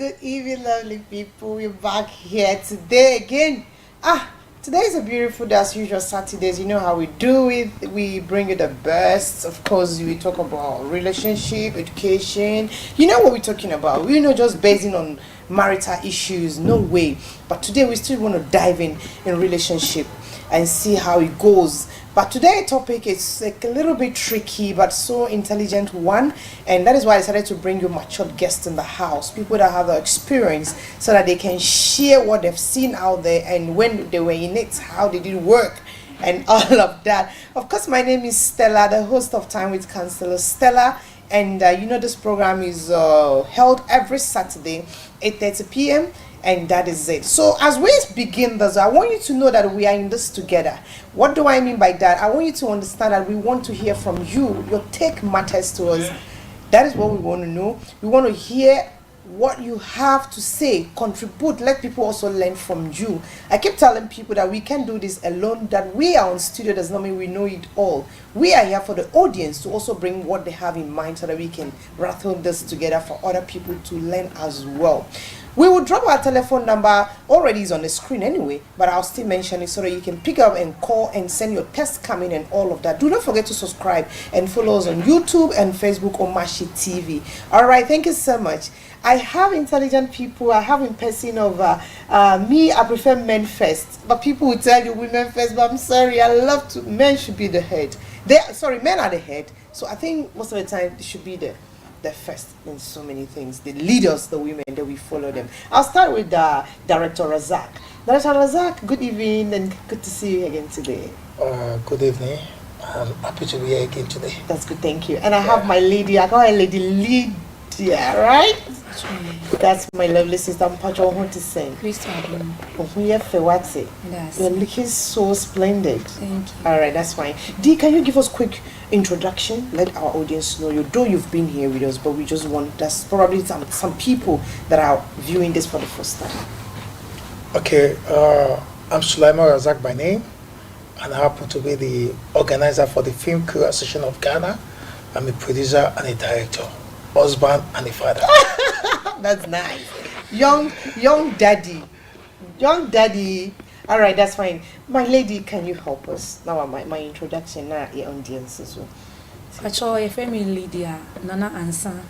Good evening, lovely people. We're back here today again. Today is a beautiful day as usual. Saturdays, you know how we do it. We bring you the best. Of course, we talk about relationship, education. You know what we're talking about. We're not just basing on marital issues. No way. But today we still want to dive in relationship and see how it goes. But today's topic is like a little bit tricky, but so intelligent one, and that is why I decided to bring you matured guests in the house, people that have the experience, so that they can share what they've seen out there and when they were in it, how did it work, and all of that. Of course, my name is Stella, the host of Time with Counsellor Stella, and this program is held every Saturday, 8:30 p.m. And that is it. So as we begin this, I want you to know that we are in this together. What do I mean by that? I want you to understand that we want to hear from you. Your take matters to us. That is what we want to know. We want to hear what you have to say, contribute, let people also learn from you. I keep telling people that we can't do this alone, that we are on studio does not mean we know it all. We are here for the audience to also bring what they have in mind so that we can rattle this together for other people to learn as well. We will drop our telephone number, already is on the screen anyway, but I'll still mention it so that you can pick up and call and send your text coming and all of that. Do not forget to subscribe and follow us on YouTube and Facebook on Mashi TV. All right, thank you so much. I have intelligent people. I have in person of me. I prefer men first, but people will tell you women first. But I'm sorry, I love to. Men should be the head. Men are the head. So I think most of the time they should be the first in so many things. The leaders, the women, that we follow them. I'll start with Director Razak. Director Razak, good evening and good to see you again today. Good evening. I'm happy to be here again today. That's good, thank you. And I have my lady, I call her Lady Lydia, right? That's my lovely sister. I'm Pacho want to sing. You're looking so splendid. Thank you. All right, that's fine. Dee, can you give us a quick introduction? Let our audience know you. Though you've been here with us, but we just want, there's probably some people that are viewing this for the first time. Okay, I'm Sulaiman Razak by name, and I happen to be the organizer for the Film Crew Association of Ghana. I'm a producer and a director, husband and a father. That's nice. Young daddy. All right, that's fine. My lady, can you help us? Now my introduction now your audience as well. Pacho, your family Lydia, Nana Ansa.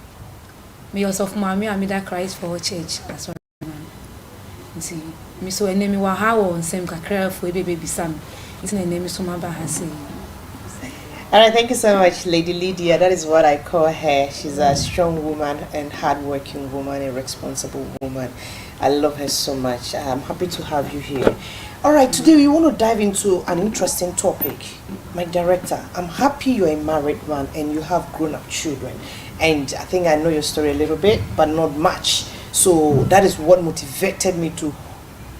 Me also of mommy and me that Christ for church. That's what I see. Me so enemy wa how on same kakra for baby Sam. It's an enemy so my bahasi. All right, thank you so much, Lady Lydia. That is what I call her. She's a strong woman and hardworking woman, a responsible woman. I love her so much. I'm happy to have you here. All right, today we want to dive into an interesting topic. My director, I'm happy you're a married man and you have grown-up children. And I think I know your story a little bit, but not much. So that is what motivated me to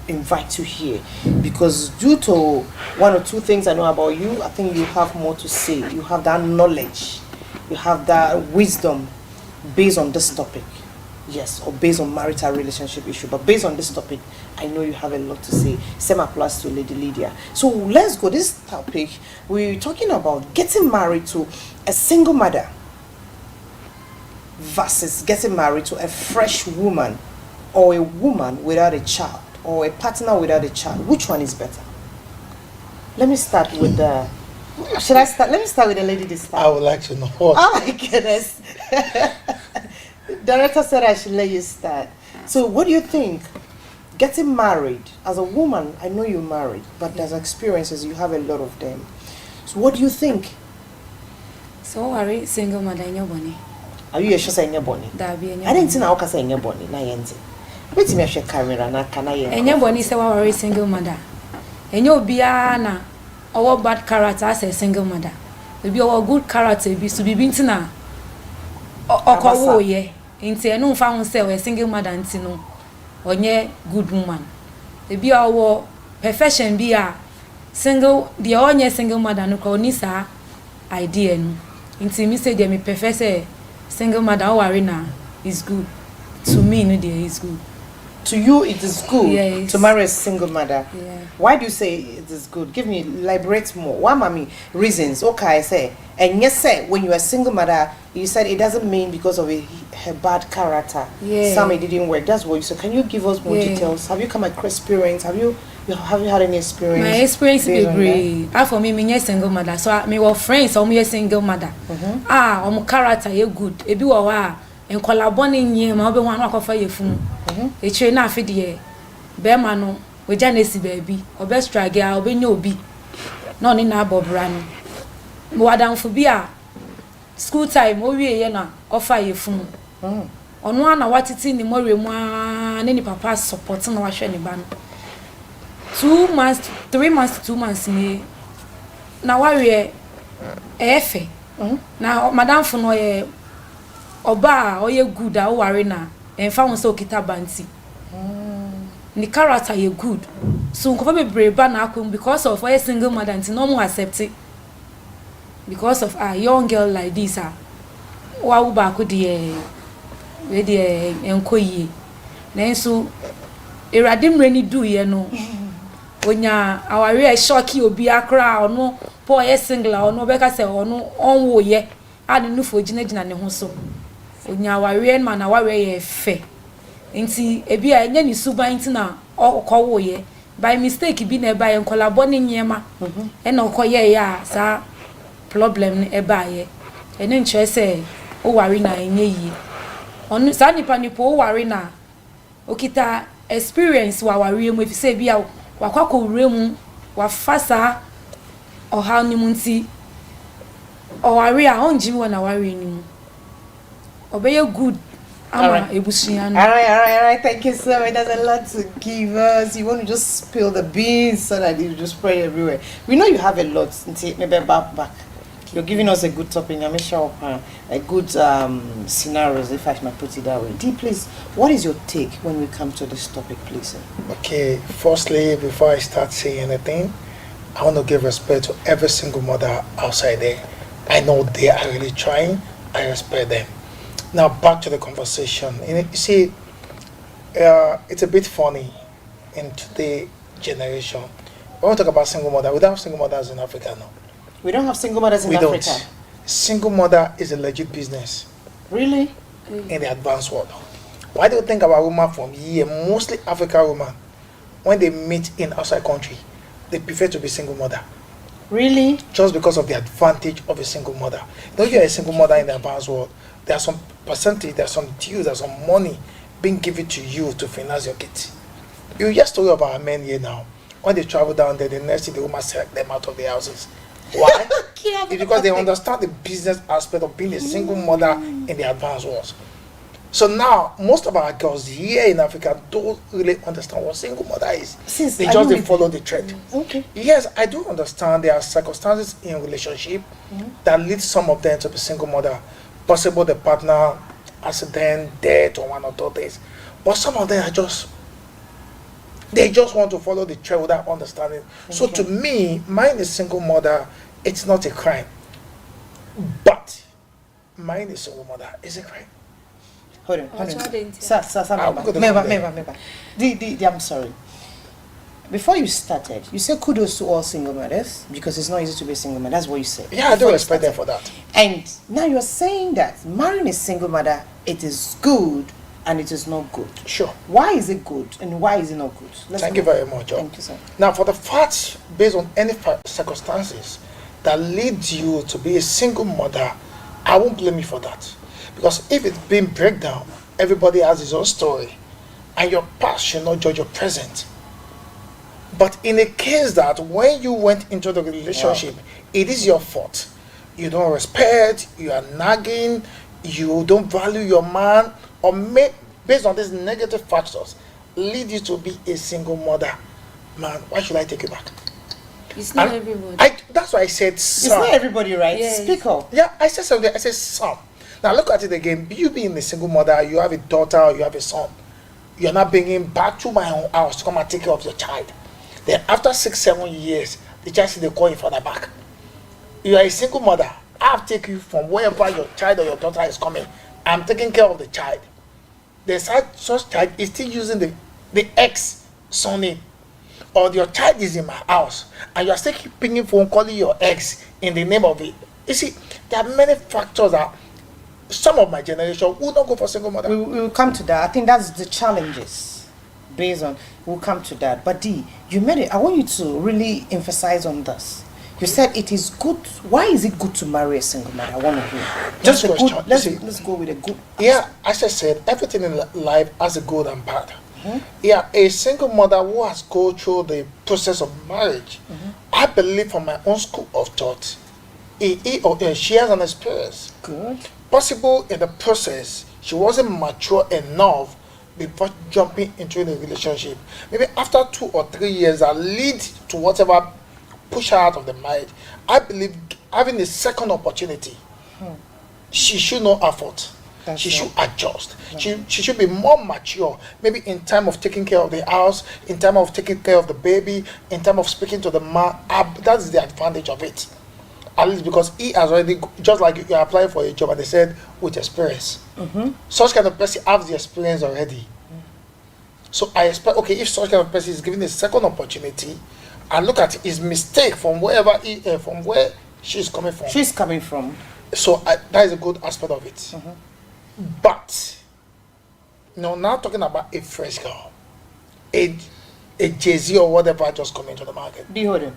invite you here, because due to one or two things I know about you, I think you have more to say. You have that knowledge, you have that wisdom based on this topic. Yes, or based on marital relationship issue, but based on this topic, I know you have a lot to say. Same applies to Lady Lydia. So let's go. This topic, we're talking about getting married to a single mother versus getting married to a fresh woman, or a woman without a child, or a partner without a child. Which one is better? Let me start with the. Should I start? Let me start with the lady this time. I would like to know. Oh my goodness. Director said I should let you start. So what do you think? Getting married as a woman, I know you're married, but there's experiences, you have a lot of them. So what do you think? So worry single mother in your bonny. Are you sure saying your bonny? That be I didn't know how saying your bonny. Na yente. Wait me share camera na kana ye. And your bonny say worry single mother. And you be na our bad character as a single mother. We be our good character be to be bintina. Okowo ye. Inte no fa hun say we single mother ntino. Onye good woman. We be our perfection be a single the onye single mother no ko ni sa idea no. Inte me say me prefer say single mother worry na is good. To me no there is good. to you it is good Yes. to marry a single mother. Yeah. Why do you say it is good? Give me, elaborate more. Why, mommy? Reasons. Okay, I say. And yes, sir, when you are a single mother, you said it doesn't mean because of her bad character. Yeah. Some it didn't work. That's what you said. Can you give us more details? Have you come across experience? Have you had any experience? My experience based be on great. For me single mother. So me were friends, I'm single mother. I'm character you good. Ebi wa en collabone nye ma obe wan akofa yefun. E chere na afide ye. Be ma no, we janesi baby. Obe strage a obe nya obi. No ni na abobra no. Mo wadanfo bi a school time o wie ye na ofa yefun. Ono ana watiti ni more mu a ne ni papa support na wa hwe ni ba no. 2 months, 3 months to 2 months ni na wawe efe. Na madam fo no ye oba oye good a ware na enfa won se okita banti. Ni character ye good. So nko be breba na akom because of a single mother nti no mo accept it. Because of a young girl like this wa wo ba ko de we de enkoyi. Na nso erade mreni do ye no onya aware shocky obi akra ono po ye single ono be ka se ono onwo ye ade no fo gina ne ho so onya aware man na aware ye fe nti ebi a nya ni suban nti na okowo ye by mistake bi na ba ye nkolabo ne nyema e na okoye ya sa problem ne e ba ye ene nche se o ware na enye yi onu sa nipa o ware na okita experience wa ware mu efi se bi a wakwako uremu wafasa oha ni munti oware a onjimi wona ware ni mu obeye good ama ebusuya no. All right. Thank you so much. There's a lot to give us. You want to just spill the beans so that you just spread everywhere. We know you have a lot. Maybe back. You're giving us a good topic. I'm sure a good scenarios, if I might put it that way. D, please, what is your take when we come to this topic, please? Okay, firstly, before I start saying anything, I want to give respect to every single mother outside there. I know they are really trying. I respect them. Now, back to the conversation. You see, it's a bit funny in today's generation. When we talk about single mother, we don't have single mothers in Africa now. We don't have single mothers in Africa? Don't. Single mother is a legit business. Really? In the advanced world. Why do you think about women from here, mostly African women, when they meet in outside country, they prefer to be single mother? Really? Just because of the advantage of a single mother. If you're a single mother in the advanced world, there's some percentage, there's some dues, there's some money being given to you to finance your kids. You just told about men here now. When they travel down there, the next thing the woman select them out of the houses. Why? It's because they understand the business aspect of being a single mother in the advanced world. So now, most of our girls here in Africa don't really understand what single mother is. They just follow the trend. Okay. Yes, I do understand there are circumstances in relationship that lead some of them to be single mother. Possible the partner, accident, death, or one or two things. But some of them are they just want to follow the trend without understanding. Okay. So to me, mine is single mother, it's not a crime. But mine is single mother is a crime. Hold on. I'm sorry. Before you started, you said kudos to all single mothers because it's not easy to be a single mother. That's what you said. Yeah, I do respect them for that. And now you're saying that marrying a single mother, it is good and it is not good. Sure. Why is it good and why is it not good? Thank you very much, Joe. Thank you, sir. Now, for the facts, based on any circumstances that lead you to be a single mother, I won't blame you for that. Because if it's been breakdown, everybody has his own story. And your past should not judge your present. But in a case that when you went into the relationship, it is your fault. You don't respect, you are nagging, you don't value your man, or based on these negative factors, lead you to be a single mother. Man, why should I take you back? It's not everybody. That's why I said some. It's not everybody, right? Yes. Speak up. Yeah, I said something. I said some. Now look at it again. You being a single mother, you have a daughter, or you have a son. You're not bringing back to my own house to come and take care of your child. Then after 6-7 years, the child says they call you for the back. You are a single mother. I have taken you from wherever your child or your daughter is coming. I'm taking care of the child. The such child is still using the the ex son name, or your child is in my house, and you are still picking phone calling your ex in the name of it. You see, there are many factors that some of my generation will not go for single mother. We will come to that. I think that's the challenges based on, we'll come to that. But D, you made it. I want you to really emphasize on this. You said it is good. Why is it good to marry a single mother? I want to hear. Just a good. Let's go with a good. Yeah, as I said, everything in life has a good and bad. Yeah, a single mother who has gone through the process of marriage, I believe from my own school of thought, he or she has an experience. Good. Possible in the process, she wasn't mature enough before jumping into the relationship. Maybe after 2 or 3 years that lead to whatever push her out of the marriage. I believe having a second opportunity, she should not afford. She should adjust. She should be more mature. Maybe in time of taking care of the house, in time of taking care of the baby, in time of speaking to the man. That's the advantage of it. At least because he has already, just like you are applying for a job and they said with experience. Such kind of person has the experience already. So I expect, okay, if such kind of person is given a second opportunity, and look at his mistake from wherever from where she's coming from. She's coming from. So that is a good aspect of it. But now talking about a fresh girl, a Jay-Z or whatever just come into the market. Behold,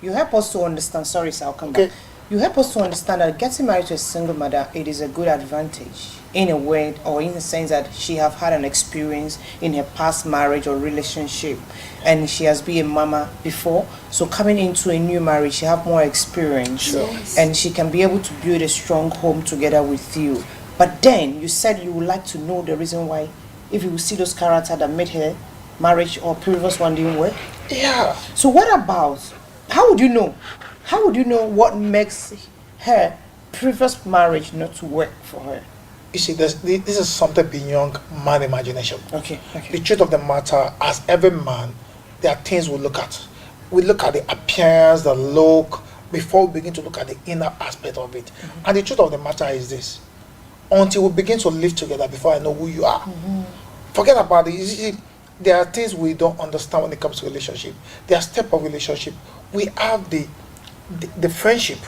you help us to understand. Sorry, sir, I'll come back. You help us to understand that getting married to a single mother, it is a good advantage in a way, or in the sense that she have had an experience in her past marriage or relationship, and she has been a mama before. So coming into a new marriage, she have more experience, and she can be able to build a strong home together with you. But then you said you would like to know the reason why, if you will see those characters that made her marriage or previous one didn't work. Yeah. So what about? How would you know? How would you know what makes her previous marriage not to work for her? You see, this is something beyond man imagination. Okay. The truth of the matter, as every man, there are things we look at. We look at the appearance, the look, before we begin to look at the inner aspect of it. And the truth of the matter is this: until we begin to live together, before I know who you are, forget about it. You see, there are things we don't understand when it comes to relationship. There are steps of relationship. We have the friendship,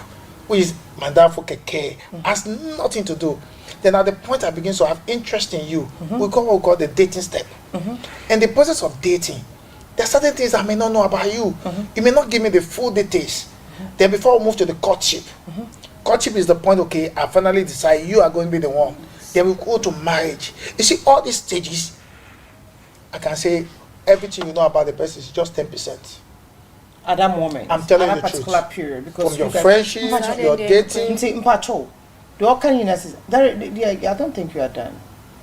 which is mandafo keke, has nothing to do. Then at the point I begin to have interest in you, we call what we call the dating step. And the process of dating, there are certain things I may not know about you. You may not give me the full details. Then before we move to the courtship, courtship is the point, okay, I finally decide you are going to be the one. Then we go to marriage. You see, all these stages, I can say everything you know about the person is just 10%. At that moment, I'm telling you the particular truth. period, because From your friendship, your dating. I don't think you are done.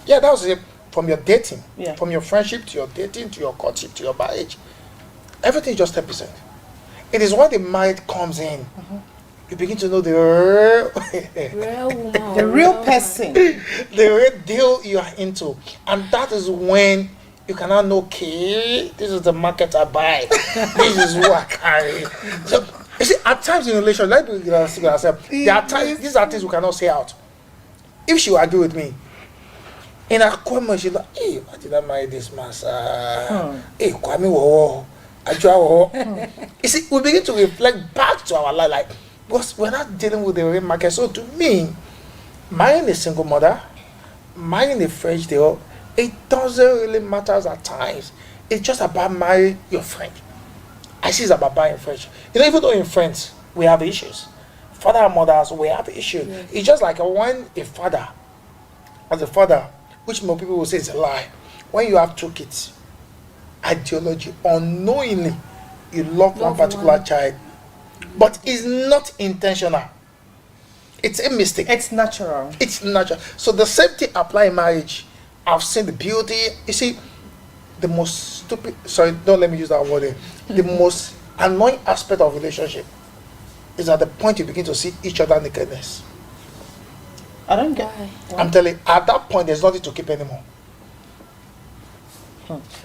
Yeah, that was it. From your dating, Yeah. from your friendship to your dating to your courtship to your marriage, everything is just 10%. It is when the marriage comes in, you begin to know the real person, the real deal you are into, and that is when you cannot know, okay, this is the market I buy, this is who I carry. So you see, at times in relation, like we see ourselves, there are times, these are things we cannot say out. If she will agree with me, in a comment, she's like, hey, why did I marry this man? Hey, Kwame wo, Ajwa wo. You see, we begin to reflect back to our life, like, because we're not dealing with the real market. So to me, marrying a single mother, marrying a French girl, it doesn't really matter at times. It's just about marrying your friend. I see it's about buying French. You know, even though in France, we have issues. Father and mothers, we have issues. Yes. It's just like when a father, as a father, which most people will say is a lie, when you have 2 kids, ideology, unknowingly, you love one particular child, but it's not intentional. It's a mistake. It's natural. It's natural. So the same thing apply in marriage. I've seen the beauty. You see, the most stupid, sorry, don't let me use that word. The most annoying aspect of relationship is at the point you begin to see each other nakedness. I don't get. I'm telling you, at that point, there's nothing to keep anymore.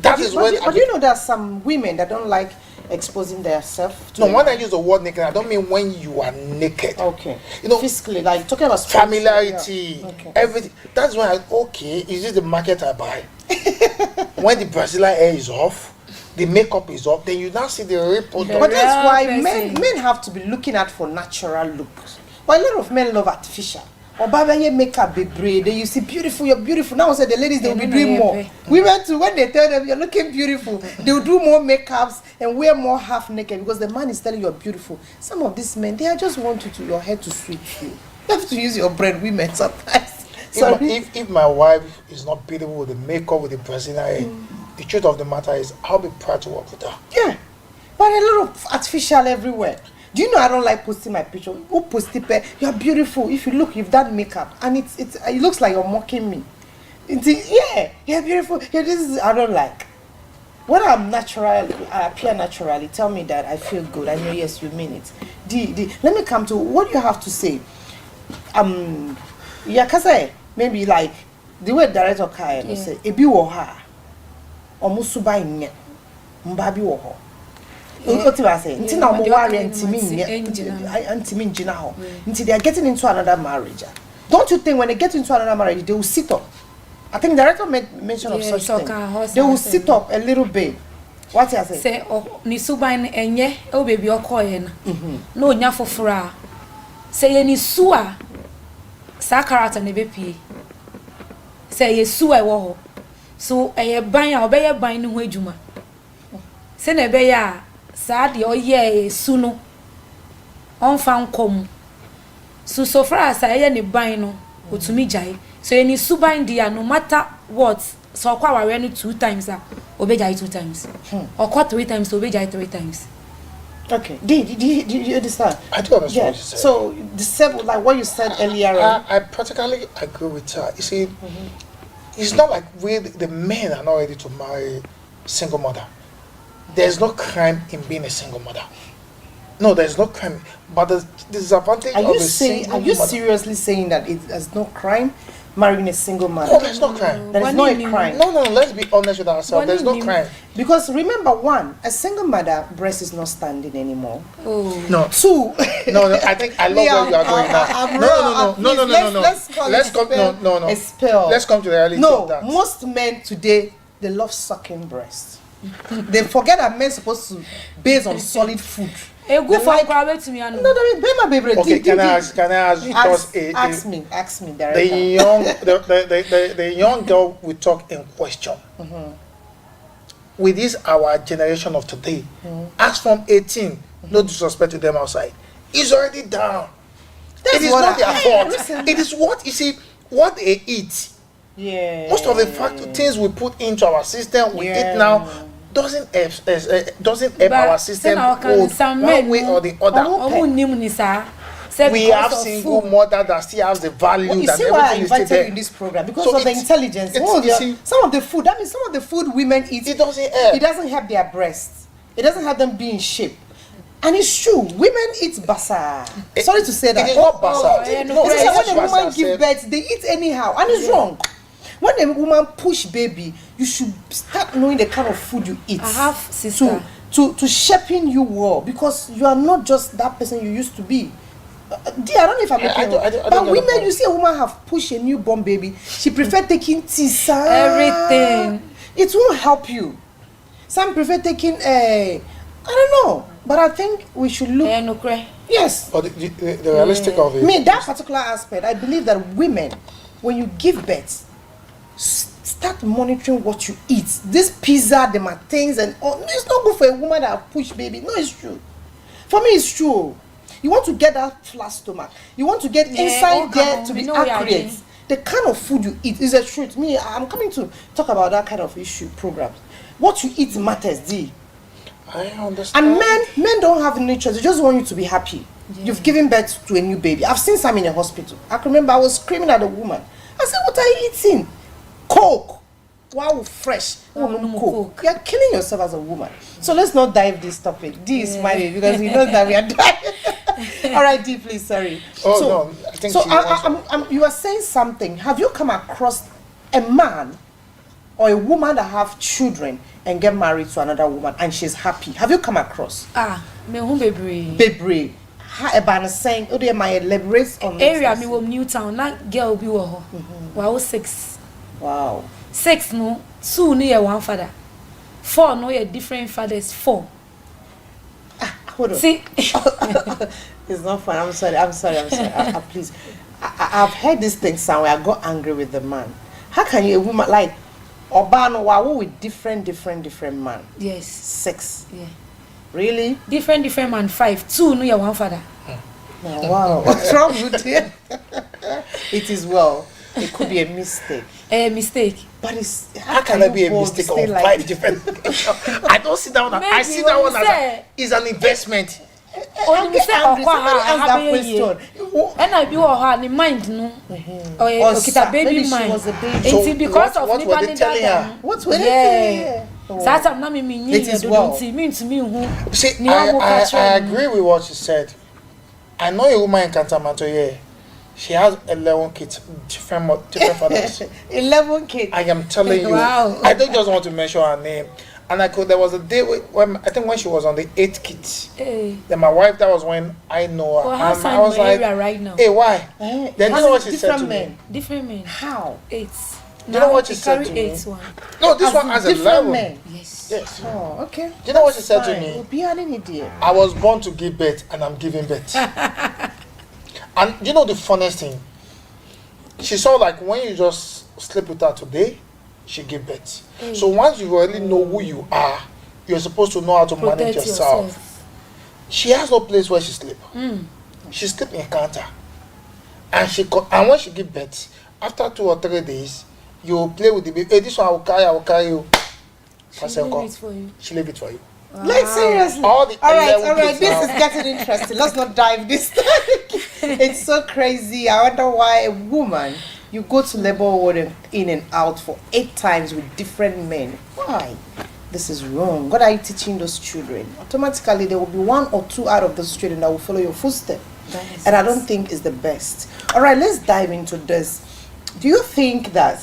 That is when. But you know, there are some women that don't like exposing themselves. No, when I use the word naked, I don't mean when you are naked. Okay. You know, physically, like talking about familiarity, yeah. Okay. everything. That's when is this the market I buy? when the Brazilian hair is off, the makeup is off, then you now see the real product. But that's why person. men have to be looking out for natural looks. But a lot of men love artificial. Or Baba makeup be braid. You see beautiful, you're beautiful. Now say the ladies they will be doing more. Women too, when they tell them you're looking beautiful, they will do more makeups and wear more half naked because the man is telling you you're beautiful. Some of these men, they just want you to your head to sweep you. You have to use your brain, women sometimes. If my wife is not beautiful with the makeup, with the Brazilian hair, the truth of the matter is I'll be proud to work with her. Yeah. But a lot of artificial everywhere. Do you know I don't like posting my picture? Who post it? You're beautiful. If you look, you've done makeup, and it looks like you're mocking me. Yeah, you're beautiful. Yeah, this is I don't like. When I'm natural, I appear naturally. Tell me that I feel good. I know yes, you mean it. Let me come to what you have to say. Yeah, cause maybe like the way director Kai say, "Ebi wo ha, omusuba inye, mbabi wo ho." What do I say? Until now, more worry until they are getting into another marriage. Don't you think when they get into another marriage, they will sit up? I think the director made mention of such thing. They will sit up a little bit. What you say? Say, oh, ni suban enye, oh baby, oh koyen. No nyafo fra. Say ni sua. Sa character ne bepi. Say ye sua wo. So eye ban ya obeye ban ni ho adwuma. Say na be ya sad oye su no on fan kom so far as aye ne ban no otumi jai so any suban dia no matter what so kwa ware no 2 times obejai 2 times or kwa 3 times obejai 3 times. Okay, did you understand? I do understand what you said. So the same like what you said earlier I practically agree with her. You see, it's not like the men are not ready to marry single mother. There's no crime in being a single mother. No, there's no crime. But the disadvantage of a single mother. Are you seriously saying that there's no crime marrying a single mother? No, there's no crime. There is not a crime. No, let's be honest with ourselves. There's no crime. Because remember, one, a single mother breast is not standing anymore. Oh. No. 2. No, I think I love where you are going now. No. Let's come to the reality of that. Most men today, they love sucking breasts. They forget that men supposed to base on solid food. A good for grab to me. No, my baby. Okay, can I ask ask me, the young girl we talk in question. With this our generation of today, as from 18, no disrespect to them outside, is already down. It is not their fault. It is what you see, what they eat. Yeah. Most of the things we put into our system, we eat now, doesn't help our system one way or the other. We have single mother that still has the value that everything is still there. You see why I invited you in this program? Because of the intelligence. Some of the food, that means some of the food women eat, it doesn't help. It doesn't help their breasts. It doesn't help them be in shape. And it's true, women eat basa. Sorry to say that. It is not basa. When a woman gives birth, they eat anyhow, and it's wrong. When a woman push baby, you should start knowing the kind of food you eat. I have sister to shaping you well, because you are not just that person you used to be. Dear, I don't know if I'm making it. But women, you see a woman have pushed a newborn baby, she prefer taking tisa. Everything. It won't help you. Some prefer taking I don't know, but I think we should look. Yes. But the realistic of it. Me, that particular aspect, I believe that women, when you give birth, start monitoring what you eat. This pizza, them are things, and it's not good for a woman that have pushed baby. No, it's true. For me, it's true. You want to get that flat stomach. You want to get inside there to be accurate. The kind of food you eat is a truth. Me, I'm coming to talk about that kind of issue programs. What you eat matters, D. I understand. And men don't have any choice. They just want you to be happy. Yeah. You've given birth to a new baby. I've seen some in a hospital. I can remember I was screaming at the woman. I said, "What are you eating? Coke. Wow, fresh. Coke. You're killing yourself as a woman." So let's not dive this topic. D is smiling because he knows that we are dying. All right, D, please. Sorry. No. I think so. You are saying something. Have you come across a man or a woman that have children and get married to another woman and she's happy? Have you come across? Me home baby. Baby. How about saying, "Oh, my elaborate on area me from Newtown. That girl be wow 6. Wow. 6 no 2 no ye one father 4 no ye different fathers 4 hold on. See It's not fun. I'm sorry. Please. I've heard this thing somewhere. I got angry with the man. How can you, a woman, like, Obano, wow, with different man? yes 6. yeah Really? different man 5 2 no ye one father Oh, wow. What's wrong with you? It is well. It could be a mistake. A mistake. But it's How can there be a mistake of 5 different? I don't see that one. I see that one as is an investment. Only say Somebody asked that question. And I be her mind no. Or kita baby she mind. was a baby. So It's because of what were they telling her? What were they telling her? That's not me me It is well. me to me who. See, I agree with what she said. I know a woman in Cantamanto here. She has 11 kids, different fathers. 11 kids. I am telling you. Wow. I don't just want to mention her name. And there was a day when I think when she was on the 8th kids. Hey. Then my wife, that was when I know her. Well, And I was like, right now. hey, why? Then you know what she said to men. me? Different men. How? 8. Do you know what she said to me? 8 one. No, this one has different 11. men. Yes. Yes. Oh, okay. Do you know what she said to Fine. me? We'll be an idiot. I was born to give birth and I'm giving birth. And you know the funniest thing? She saw like when you just sleep with her today, she give birth. So once you already know who you are, you're supposed to know how to Protect manage yourself. She has no place where she sleep. She sleep in counter. And when she give birth, after 2 or 3 days, you play with the baby. Hey, this one I will carry you. She leave it for you. She leave it for you. Wow. Like seriously. All right. This is getting interesting. Let's not dive this time. It's so crazy. I wonder why a woman, you go to labor ward in and out for 8 times with different men. Why? This is wrong. What are you teaching those children? Automatically, there will be 1 or 2 out of those children that will follow your footsteps. And I don't think it's the best. All right, let's dive into this. Do you think that,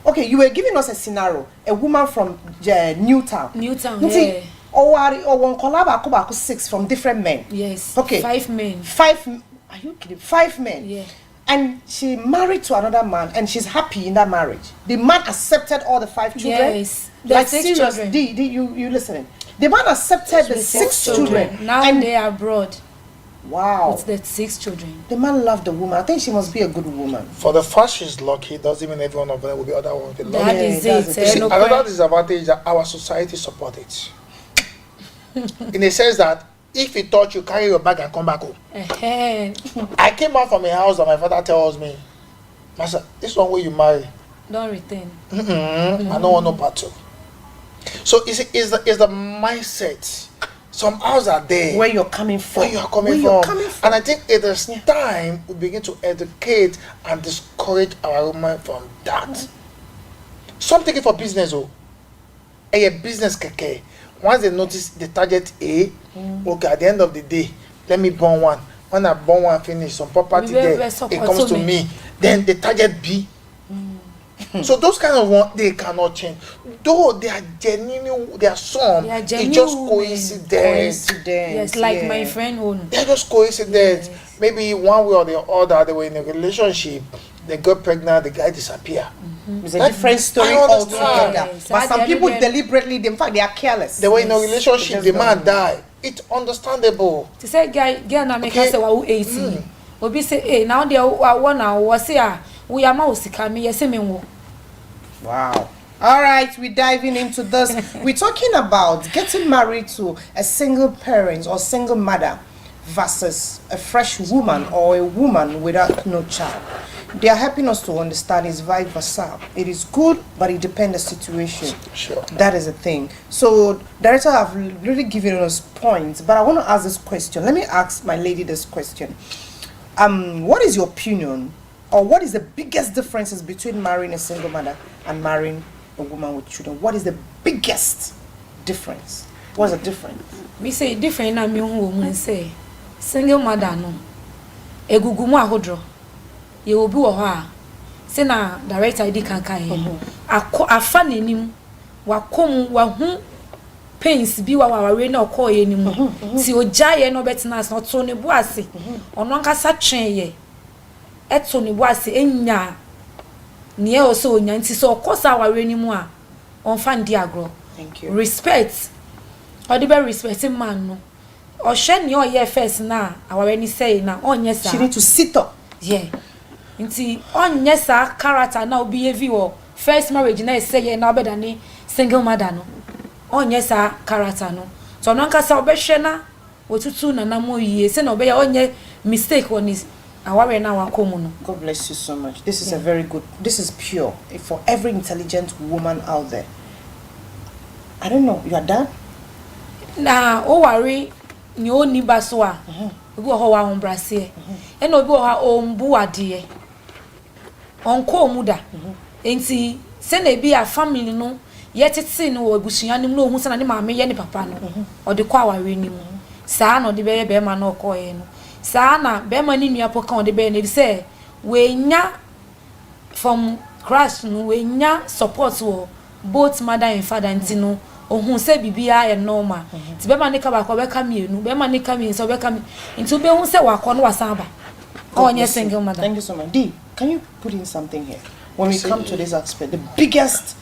okay, you were giving us a scenario, a woman from Newtown, yeah. or one collab 6 from different men. Yes. Okay. 5 men. 5. Are you kidding? 5 men. Yeah. And she married to another man, and she's happy in that marriage. The man accepted all the 5 children. Yes. Like 6 serious. children. You listening? The man accepted the 6 children. Now and they are abroad. Wow. With the 6 children. The man loved the woman. I think she must be a good woman. For the first, she's lucky. Doesn't mean every one of them will be other one will be lucky. That is that's it. it. See, another disadvantage that our society support it. In the sense that if you touch, you carry your bag and come back home. I came out from a house that my father tells me, Master, this one where you marry. Don't return. I don't want no part 2. So is the mindset. Some houses are there. Where you're coming from. Where you are coming from. And I think it is time we begin to educate and discourage our women from that. Some take it for business, a business keke. Once they notice the target A, okay, at the end of the day, let me burn one. When I burn one finish, some property there, it comes to me. Then the target B. So those kind of one, they cannot change. Though they are genuine, there are some, it's just coincidence. Yes, like my friend own. They're just coincidence. Yes. Maybe one way or the other, they were in a relationship, they got pregnant, the guy disappeared. It's a different story altogether. Yes. But some people deliberately, in fact, they are careless. They were in a relationship, the man died. It's understandable. To say girl na make us say wa 18. Obi say eh now they one now was say we are ma osika me yes me wo. Wow. All right, we're diving into this. We're talking about getting married to a single parent or single mother versus a fresh woman or a woman without no child. They are helping us to understand it's vice versa. It is good, but it depends on the situation. Sure. That is the thing. So, director have really given us points, but I want to ask this question. Let me ask my lady this question. What is your opinion, or what is the biggest differences between marrying a single mother and marrying a woman with children? What is the biggest difference? What's the difference? Me say different na me hu woman say single mother no egugumu ahodro ye obi wo ho a say na director ID kan kan afa nanim wakom wahu pains bi wa we na okọ ye nim ti oja ye no betina as no to ne bu ase ono nkasa twen ye eto ne bu ase enya near also nyanti so course our renimu a on fan diagro. Thank you. Respect. Or the very respecting man no. Or shen your year first na our any say na on yes. She need to sit up. Yeah. Nti on yes character now behave or first marriage na say na better than single mother no. On yes character no. So no nka sa obehwe na otutu na na mo yie say na obeya onye mistake on is aware na wakomu no. God bless you so much. This is a very good, this is pure for every intelligent woman out there. I don't know, you are done? Na o worry ni o ni baso a obi ho wa hombrase e na obi ho ha o mbu ade onko mu da enti se na bi a family no yetete no obusuan nim no ohun se na ne maame ye ne papa no o de kwa aware ni mu saa na o de be ma na okoye no saa na be ma ni nua poka o de be na say we nya from Christ no we nya support wo both mother and father enti no ohun se bibia e normal ti be ma ne ka ba ko be ka mienu be ma ne ka mi so be ka mi enti be hun se wa ko no wasan ba onye single mother. Thank you so much. D, can you put in something here when we come to this aspect, the biggest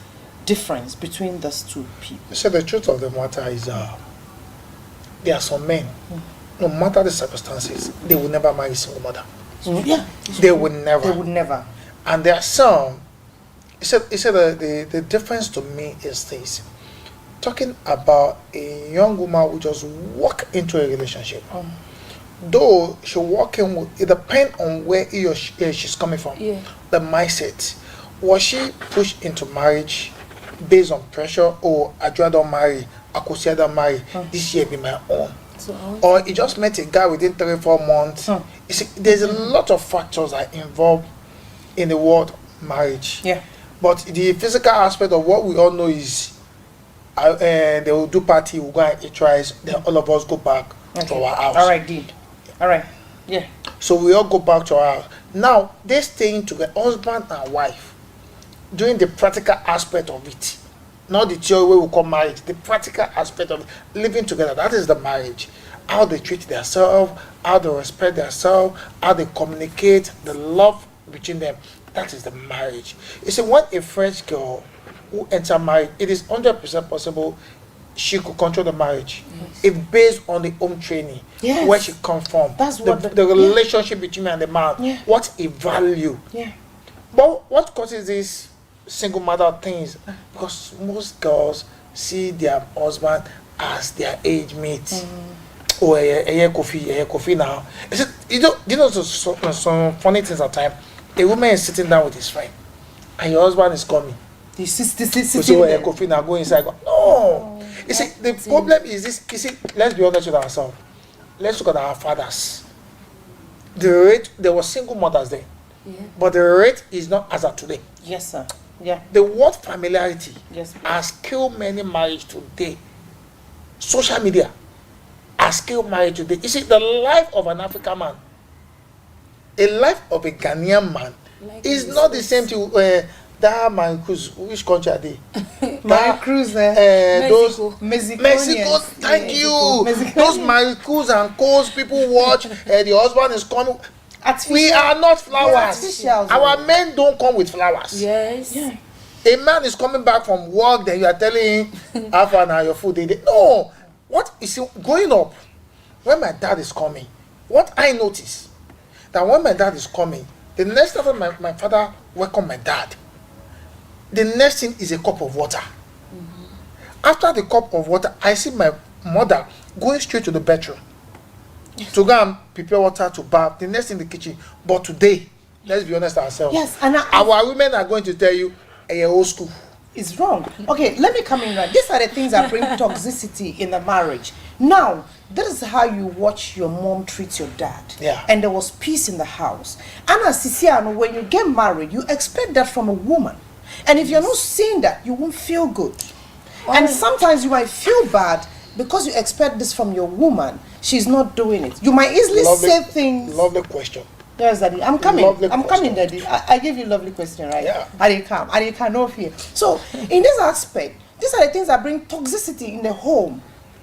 difference between those two people? So the truth of the matter is there are some men, no matter the circumstances, they will never marry a single mother. Yeah, they would never. They would never. And there are some. He said the difference to me is this: talking about a young woman who just walk into a relationship. Though she walking with, it depends on where he or she's coming from. Yeah. The mindset. Was she pushed into marriage based on pressure, or I don't marry, I could say I don't marry, this year be my own? Or you just met a guy within 3-4 months. You see, there's a lot of factors that are involved in the word marriage. Yeah. But the physical aspect of what we all know is they will do party, we'll go and eat rice, then all of us go back to our house. All right, did. All right. Yeah. So we all go back to our house. Now, they staying together, husband and wife, doing the practical aspect of it. Not the theory where we call marriage, the practical aspect of it, living together. That is the marriage. How they treat themselves, how they respect themselves, how they communicate, the love between them. That is the marriage. You see, when a French girl who enter marriage, it is 100% possible she could control the marriage. It's based on the home training, where she comes from. That's what the relationship between me and the man, what he value. Yeah. But what causes these single mother things? Because most girls see their husband as their age mate. Or a coffee now. You know some funny things at times. A woman is sitting down with his friend, and your husband is coming. So a coffee now, go inside. Go. No. You see, the problem is this. You see, let's be honest with ourselves. Let's look at our fathers. The rate, there were single mothers then, but the rate is not as of today. Yes, sir. Yeah. The word familiarity Yes, has killed many marriages today. Social media has killed marriage today. You see, the life of an African man, a life of a Ghanaian man, is not the same to that man who's which country are they? Maricruz, those Mexico. Thank you. Those Maricruz and Coast people watch. The husband is coming. We are not flowers. Our men don't come with flowers. Yes. Yeah. A man is coming back from work, then you are telling him, "Have now your food." No. What is going up? When my dad is coming, what I notice that when my dad is coming, the next after my father welcome my dad, the next thing is a cup of water. After the cup of water, I see my mother going straight to the bedroom to go and prepare water to bath. The next in the kitchen. But today, let's be honest ourselves. Yes, and our women are going to tell you, "Hey, old school." It's wrong. Okay, let me come in right. These are the things that bring toxicity in the marriage. Now, this is how you watch your mom treat your dad. Yeah. And there was peace in the house. And as Sisiano, when you get married, you expect that from a woman. And if you're not seeing that, you won't feel good. And sometimes you might feel bad because you expect this from your woman. She's not doing it. You might easily say things. Lovely question. Yes, Daddy. I'm coming. Lovely I'm question. coming, Daddy. I give you a lovely question, right? Yeah. And you come. And you can no fear. So, in this aspect, these are the things that bring toxicity in the home.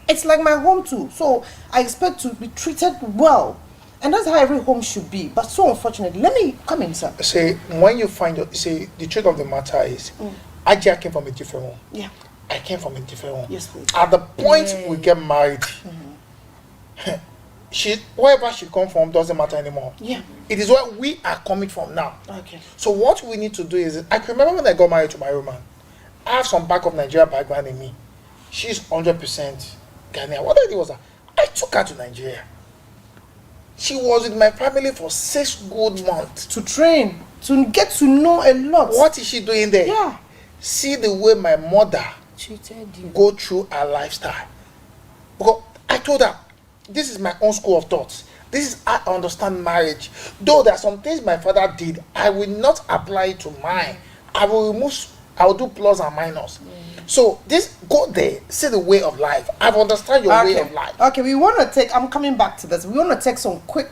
It's like my home too. So, I expect to be treated well. And that's how every home should be. But so unfortunately, let me come in, sir. Say, when you find out, say, the truth of the matter is, Ajia came from a different home. Yeah. I came from a different home. Yes, please. At the point we get married, wherever she come from doesn't matter anymore. Yeah. It is where we are coming from now. Okay. So what we need to do is, I can remember when I got married to my woman, I have some back of Nigeria background in me. She's 100% Ghanaian. What I did was I took her to Nigeria. She was with my family for 6 good months. To train, to get to know a lot. What is she doing there? Yeah. See the way my mother Cheated you. go through her lifestyle. Because I told her, this is my own school of thoughts. This is how I understand marriage. Though there are some things my father did, I will not apply it to mine. I will do plus and minus. So this, go there, see the way of life. I've understand your way of life. Okay, we want to take, I'm coming back to this. We want to take some quick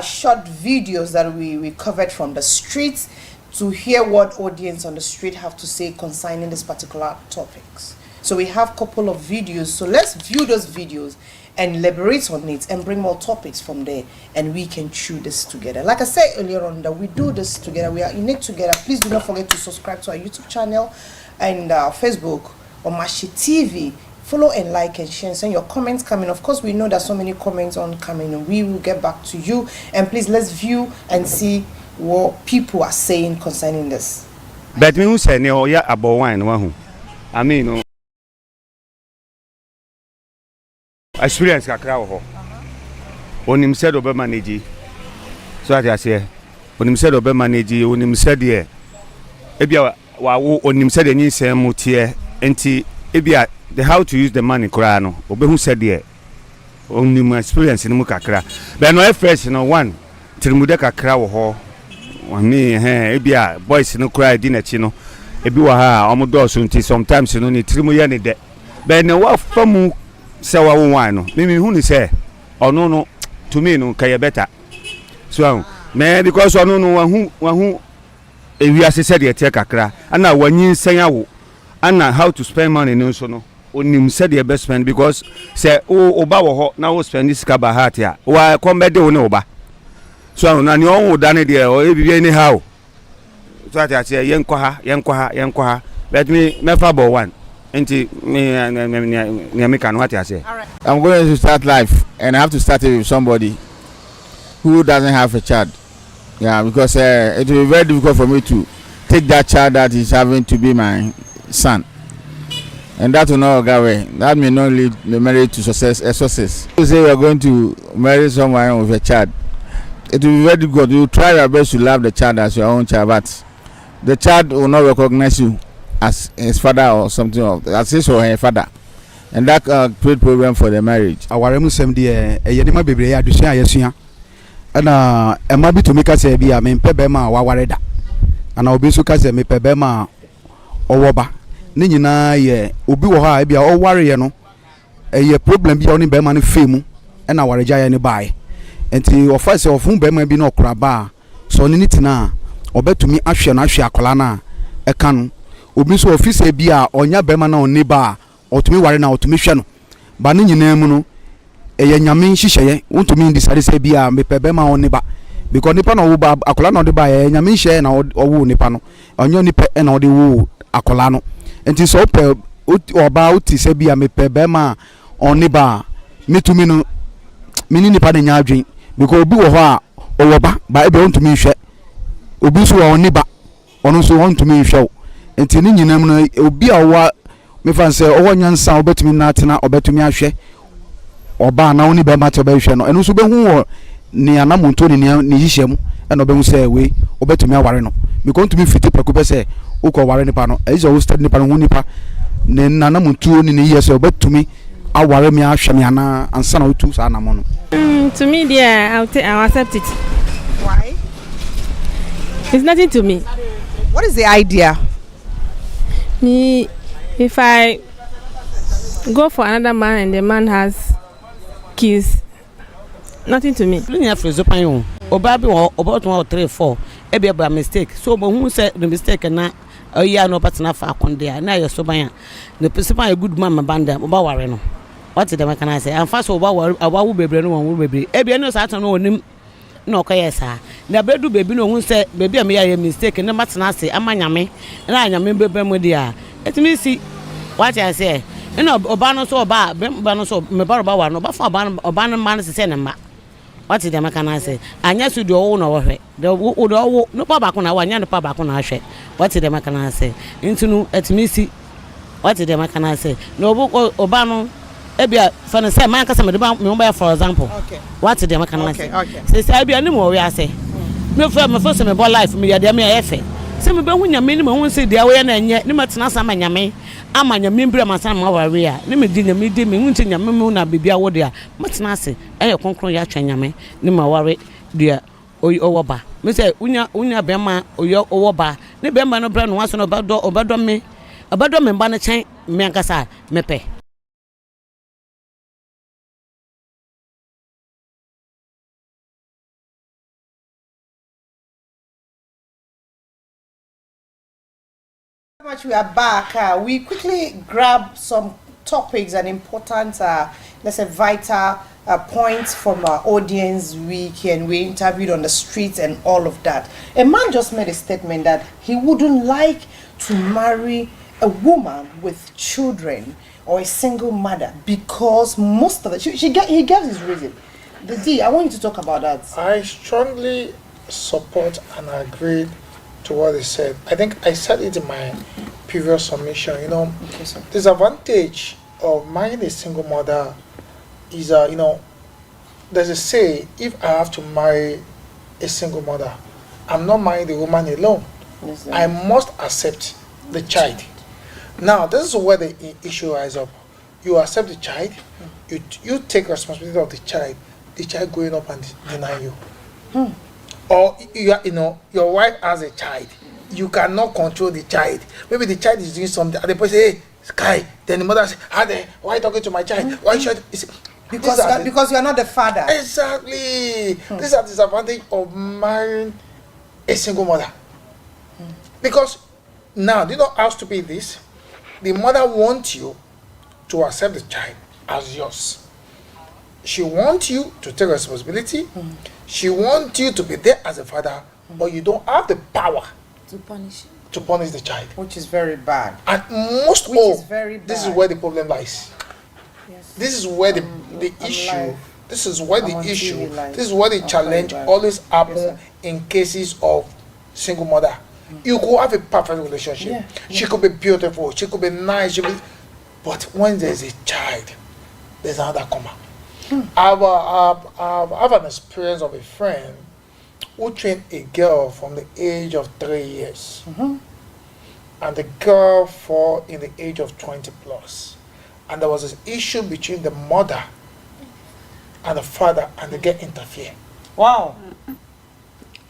short videos that we covered from the streets to hear what audience on the street have to say concerning this particular topics. So we have a couple of videos. So let's view those videos and elaborate on it and bring more topics from there, and we can chew this together. Like I said earlier on, that we do this together. We are in it together. Please do not forget to subscribe to our YouTube channel and Facebook on Mashi TV. Follow and like and share and send your comments coming. Of course, we know there's so many comments on coming, and we will get back to you. And please, let's view and see what people are saying concerning this. But me who say no, yeah, about wine, one. I mean, experience kakra wo ho. Onim said obe manage. So I say, onim said obe manage, onim said there. Ebia wa onim said any say mutie enti ebia the how to use the money kra no. Obe who said there. Onim experience ni mu kakra. But no fresh no one. Trimude kakra wo ho. Me ebia boys no kra di na chi no. Ebi wa ha omodo so nti sometimes no ni trimu ye ne de. But no wa famu say wa won no me hu ni say ono no to me no kay better so me because ono no wa hu ewi asese de tie kakra ana wanyin san awo ana how to spend money no so no onim say the best spend because say o ba wo ho na wo spend this kaba heart ya wa kombe de wo ne oba so na ni on wo da ne de o e bibia ni how so ati say yenkwa ha let me fa bo one. I'm going to start life, and I have to start it with somebody who doesn't have a child. Yeah, because it will be very difficult for me to take that child that is having to be my son, and that will not go away. That may not lead the marriage to success. You say we are going to marry someone with a child. It will be very difficult. You try your best to love the child as your own child, but the child will not recognize you as his father or something of as his or her father, and that create problem for the marriage. Our musem de yedema bebre ya adusua yesua na ema bi to make us be a me pebe ma wa wareda ana obi so ka se me pebe ma owoba ne nyina ye obi wo ha bia o ware ye no ye problem bi oni be ma no femu na wareja ye ne bae enti ofa se ofun be ma bi na okura ba so ni tina obetumi ahwe na ahwe akola na eka no obi so office bia onya be ma na oni ba otumi ware na otumi hwe no ba ne nyina mu no eye nyame nhihye wontumi ndisare se bia mepebe ma oni ba because nipa na wo ba akola na odi ba ye nyame nhihye na owo nipa no onyo nipa na odi wo akola no enti so pe oba oti se bia mepebe ma oni ba metumi no mini nipa na nya adwen because obi wo ho a owo ba ebe wontumi hwe obi so wo oni ba ono so wontumi hwe enti ni nyina mu no obi a wo me fan se owo nyansa obetumi na atena obetumi ahwe oba na oni be ma te be hwe no eno so be hu wo ni anamonto ni yihye mu eno be hu se we obetumi aware no because ntumi fiti pako be se uko ware nipa no ezo wo study nipa no hu nipa ne anamonto ni yihye se obetumi aware mi ahwe mi ana ansa na otu sa anamo no. To me dear, I'll accept it. Why? It's nothing to me. What is the idea? Me, if I go for another man and the man has kids, nothing to me. Plenty of friends upon you. Obabi or about 1 or 3 or 4. Maybe a mistake. So, but who said the mistake and not a year no partner for a conde? Now you're so bad. The principal a good man, my band, about Warren. what did the can say? And first of all, about baby no one will be. Ebi no sat on him. No, yes, na bedu baby no who say baby I made a mistake and no matter say amanyame and I am member bemodia. Let me see what I say. You know, Obano so bad, Bano so me barba no but for Obano man is send ma. What did the can say? And yes, you do own over it. The would no papa on one yan papa on our share. What did the can say? Into no at me see what did the can say? No book Obano. Ebia for the same man customer remember for example. Okay. What did the can say? Okay. Say I be any more we are say. Me for my first me life me dey me efe. Say me be hu nyame ni me hu say dey we na enye ni matena sama nyame ama nyame mbra masana ma ware a ni me di nyame di me hu nti nyame mu na bibia wo de a matena ase eye konkron ya twa nyame ni ma ware dia owo ba. Me say unya be ma owo ba. Ni be ma no bra no waso no obedo me ba no chen me ankasa mepe. Much we are back. We quickly grab some topics and important, let's say, vital points from our audience. We interviewed on the streets and all of that. A man just made a statement that he wouldn't like to marry a woman with children or a single mother because most of it. He gave his reason. The D, I want you to talk about that. I strongly support and agree to what he said. I think I said it in my previous submission. You know, Okay, sir. disadvantage of marrying a single mother is, you know, there's a say, if I have to marry a single mother, I'm not marrying the woman alone. Yes, sir. I must accept the child. Now, this is where the issue rises up. You accept the child, you take responsibility of the child growing up and deny you. Or you know, your wife has a child, you cannot control the child. Maybe the child is doing something, and the person say, "Hey, Sky." Then the mother says, "Why are you talking to my child? Why should?" Because you are not the father. Exactly. This is the disadvantage of marrying a single mother. Because now, do you know how stupid it is? The mother wants you to accept the child as yours. She wants you to take responsibility. She wants you to be there as a father, but you don't have the power to punish the child. Which is very bad. And most Which is very bad. this is where the problem lies. Yes. This is where the I'm issue. live. This is where I'm the on issue. TV live. This is where the I'm challenge very bad. always happen Yes, sir. in cases of single mother. You could have a perfect relationship. Yeah, She could be beautiful. She could be nice. But when there's a child, there's another comma. I have an experience of a friend who trained a girl from the age of 3 years. And the girl fall in the age of 20 plus. And there was this issue between the mother and the father, and the girl interfere. Wow.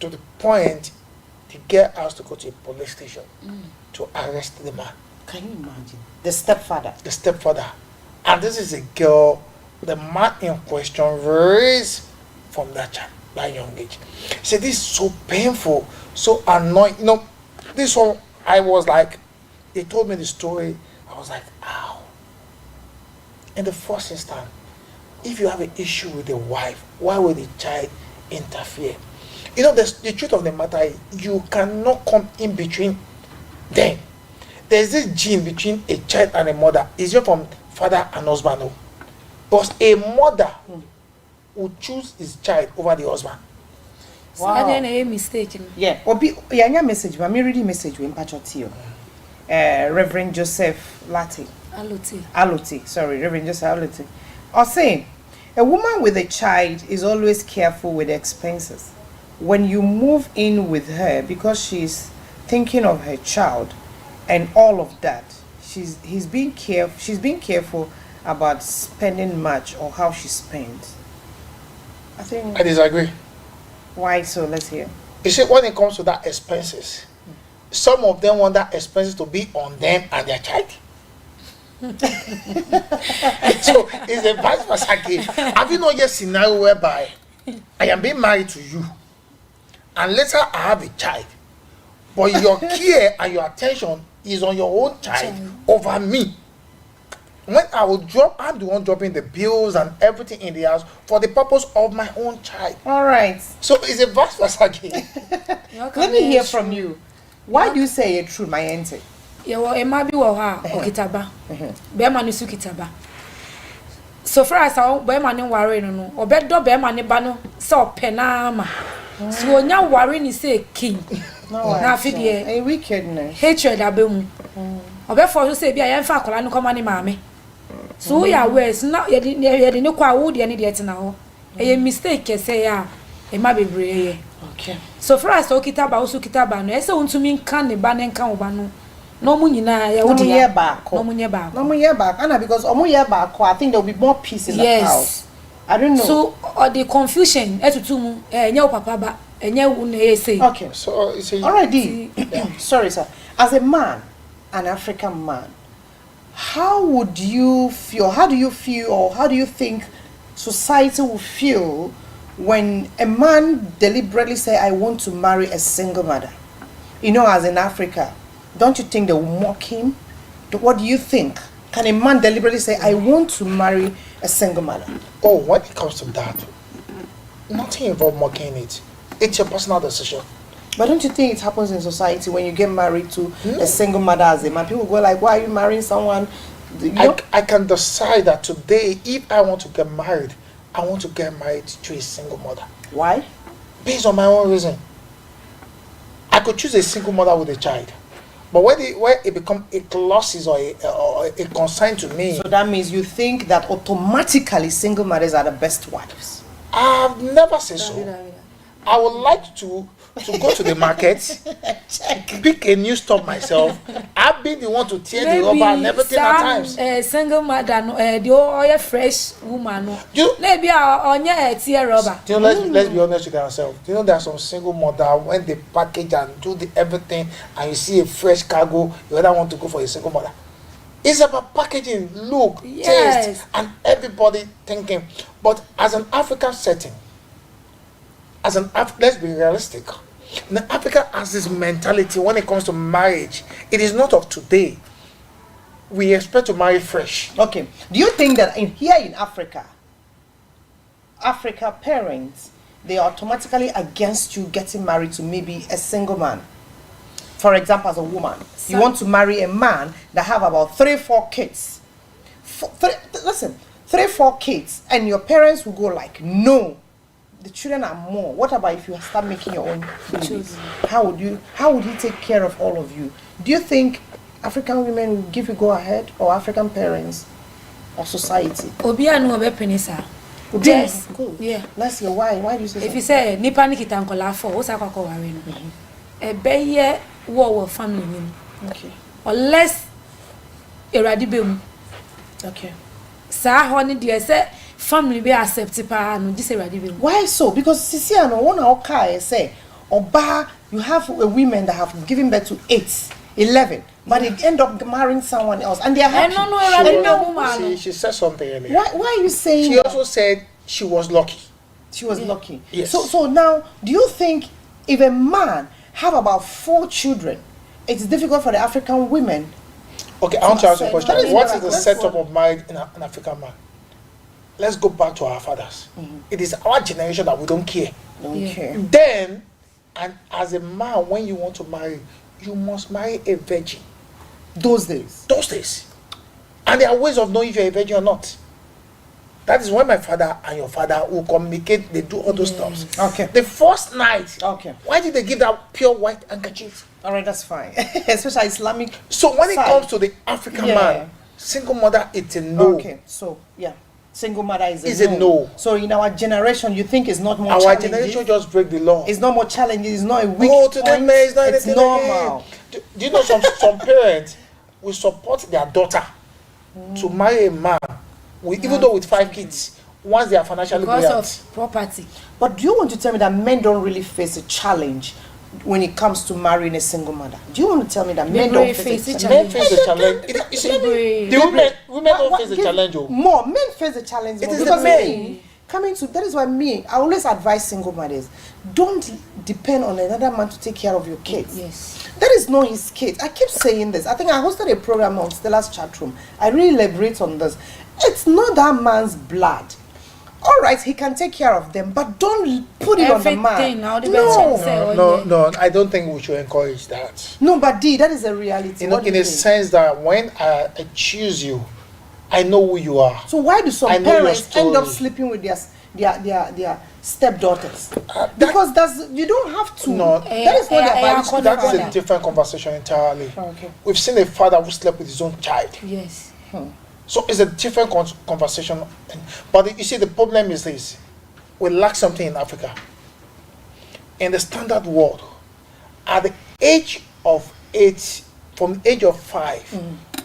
To the point, the girl has to go to a police station to arrest the man, Can you imagine? The stepfather. the stepfather. And this is a girl the man in question raised from that young age. He said, "This is so painful, so annoying." You know, this one, I was like, they told me the story, I was like, ow. In the first instance, if you have an issue with the wife, why would the child interfere? You know, the truth of the matter is, you cannot come in between them. There's this gene between a child and a mother. It's just from father and husband. No? But a mother would choose his child over the husband. Wow. I didn't a mistake. Yeah. Obi, yeah, message. But me reading message we impatchotio. Reverend Joseph Lati. Alote. Sorry, Reverend Joseph Alote. Or saying, a woman with a child is always careful with expenses. When you move in with her because she's thinking of her child and all of that, she's being careful about spending much or how she spends. I think I disagree. Why so? Let's hear. You see, when it comes to that expenses, some of them want that expenses to be on them and their child. So it's a vice versa case. Have you not yet scenario whereby I am being married to you and later I have a child, but your care and your attention is on your own child over me? When I will drop, I'm the one dropping the bills and everything in the house for the purpose of my own child. All right. So it's a vice versa again. Let me hear from you. Why do you say it true, my auntie? Yeah, well, it might be okitaba. Bema ni su kitaba. So far as I bema ni worry no. Obedo bema ni bano so penama. So onya worry ni say king. Na afidie a wickedness. Hatred abemu. Obefo so say bia yemfa akola no koma ni maame. So ya words na ye ni kwa wo de ni de tena ho. E mistake say ya e ma bebreye. Okay. So far as okitaba usu kitaba no, ese untumi nka ne ba ne nka wo ba no. No munyina ya no munye back. No munye back. No munye back. Anna, because omunye back, I think there will be more peace in the house. I don't know. So the confusion etutu enya papa ba enya wu na say. Okay. So already sorry sir. As a man, an African man, how would you feel? How do you feel, or how do you think society will feel when a man deliberately say, I want to marry a single mother? You know, as in Africa, don't you think they will mock him? What do you think? Can a man deliberately say, I want to marry a single mother? Oh, when it comes to that, nothing involved mocking it. It's your personal decision. But don't you think it happens in society when you get married to a single mother as a man? People go like, why are you marrying someone? I can decide that today, if I want to get married, I want to get married to a single mother. Why? Based on my own reason. I could choose a single mother with a child. But where it becomes a clause or a concern to me. So that means you think that automatically single mothers are the best wives? I've never said so. I would like to go to the market, pick a new stock myself. I've been the one to tear the rubber and everything at times. Single mother, the oil fresh woman. Maybe on tear rubber. You know, let's be honest with ourselves. You know, there are some single mother when they package and do everything, and you see a fresh cargo, you either want to go for a single mother. It's about packaging, look, taste, and everybody thinking. But as an African setting, let's be realistic. Now, Africa has this mentality when it comes to marriage. It is not of today. We expect to marry fresh. Okay. Do you think that here in Africa, parents, they are automatically against you getting married to maybe a single man? For example, as a woman, you want to marry a man that have about 3-4 kids. 3-4 kids, and your parents will go like, no. The children are more. What about if you start making your own babies? How would you take care of all of you? Do you think African women will give you go ahead, or African parents, or society? Obia no be penisa. Yes. Yeah. Let's hear why. Why do you say if you say nipa ni kitankola for o sa kwakọ ware no. E be ye wo family ni. Okay. Unless eradi be mu. Okay. Sa ho ni de say family be accept pa no this eradi be mu. Why so? Because sisi ano one oka say oba you have women that have given birth to 8, 11, but they end up marrying someone else and they are happy. She said something earlier. Why are you saying she also said she was lucky. She was lucky. Yes. So now, do you think if a man have about 4 children, it's difficult for the African women? Okay, I want to ask you a question. What is the setup of marriage in an African man? Let's go back to our fathers. It is our generation that we don't care. Don't care. Then, and as a man, when you want to marry, you must marry a virgin. Those days. And there are ways of knowing if you're a virgin or not. That is when my father and your father will communicate, they do all those stuff. Okay. The first night. Okay. Why did they give that pure white handkerchief? All right, that's fine. Especially Islamic. So when it comes to the African man, single mother, it's a no. Okay, so yeah. Single mother is a no. So in our generation, you think it's not more challenging? Our generation just break the law. It's not more challenging. It's not a weak point. It's not it's normal. Do you know some parents will support their daughter to marry a man, even though with 5 kids, once they are financially because of property. But do you want to tell me that men don't really face a challenge when it comes to marrying a single mother? Do you want to tell me that men don't face a challenge? Men face the challenge. Women don't face the challenge. More men face the challenge. It is the men. That is why I always advise single mothers, don't depend on another man to take care of your kids. Yes. That is not his case. I keep saying this. I think I hosted a program on Stella's chat room. I really elaborate on this. It's not that man's blood. All right, he can take care of them, but don't put it on the man. No, I don't think we should encourage that. No, but that is a reality. You know, in a sense that when I choose you, I know who you are. So why do some parents end up sleeping with their stepdaughters? Because you don't have to. No, that is not that's a different conversation entirely. Okay. We've seen a father who slept with his own child. Yes. So it's a different conversation. But you see, the problem is this: we lack something in Africa. In the standard world, at the age of 8, from the age of 5,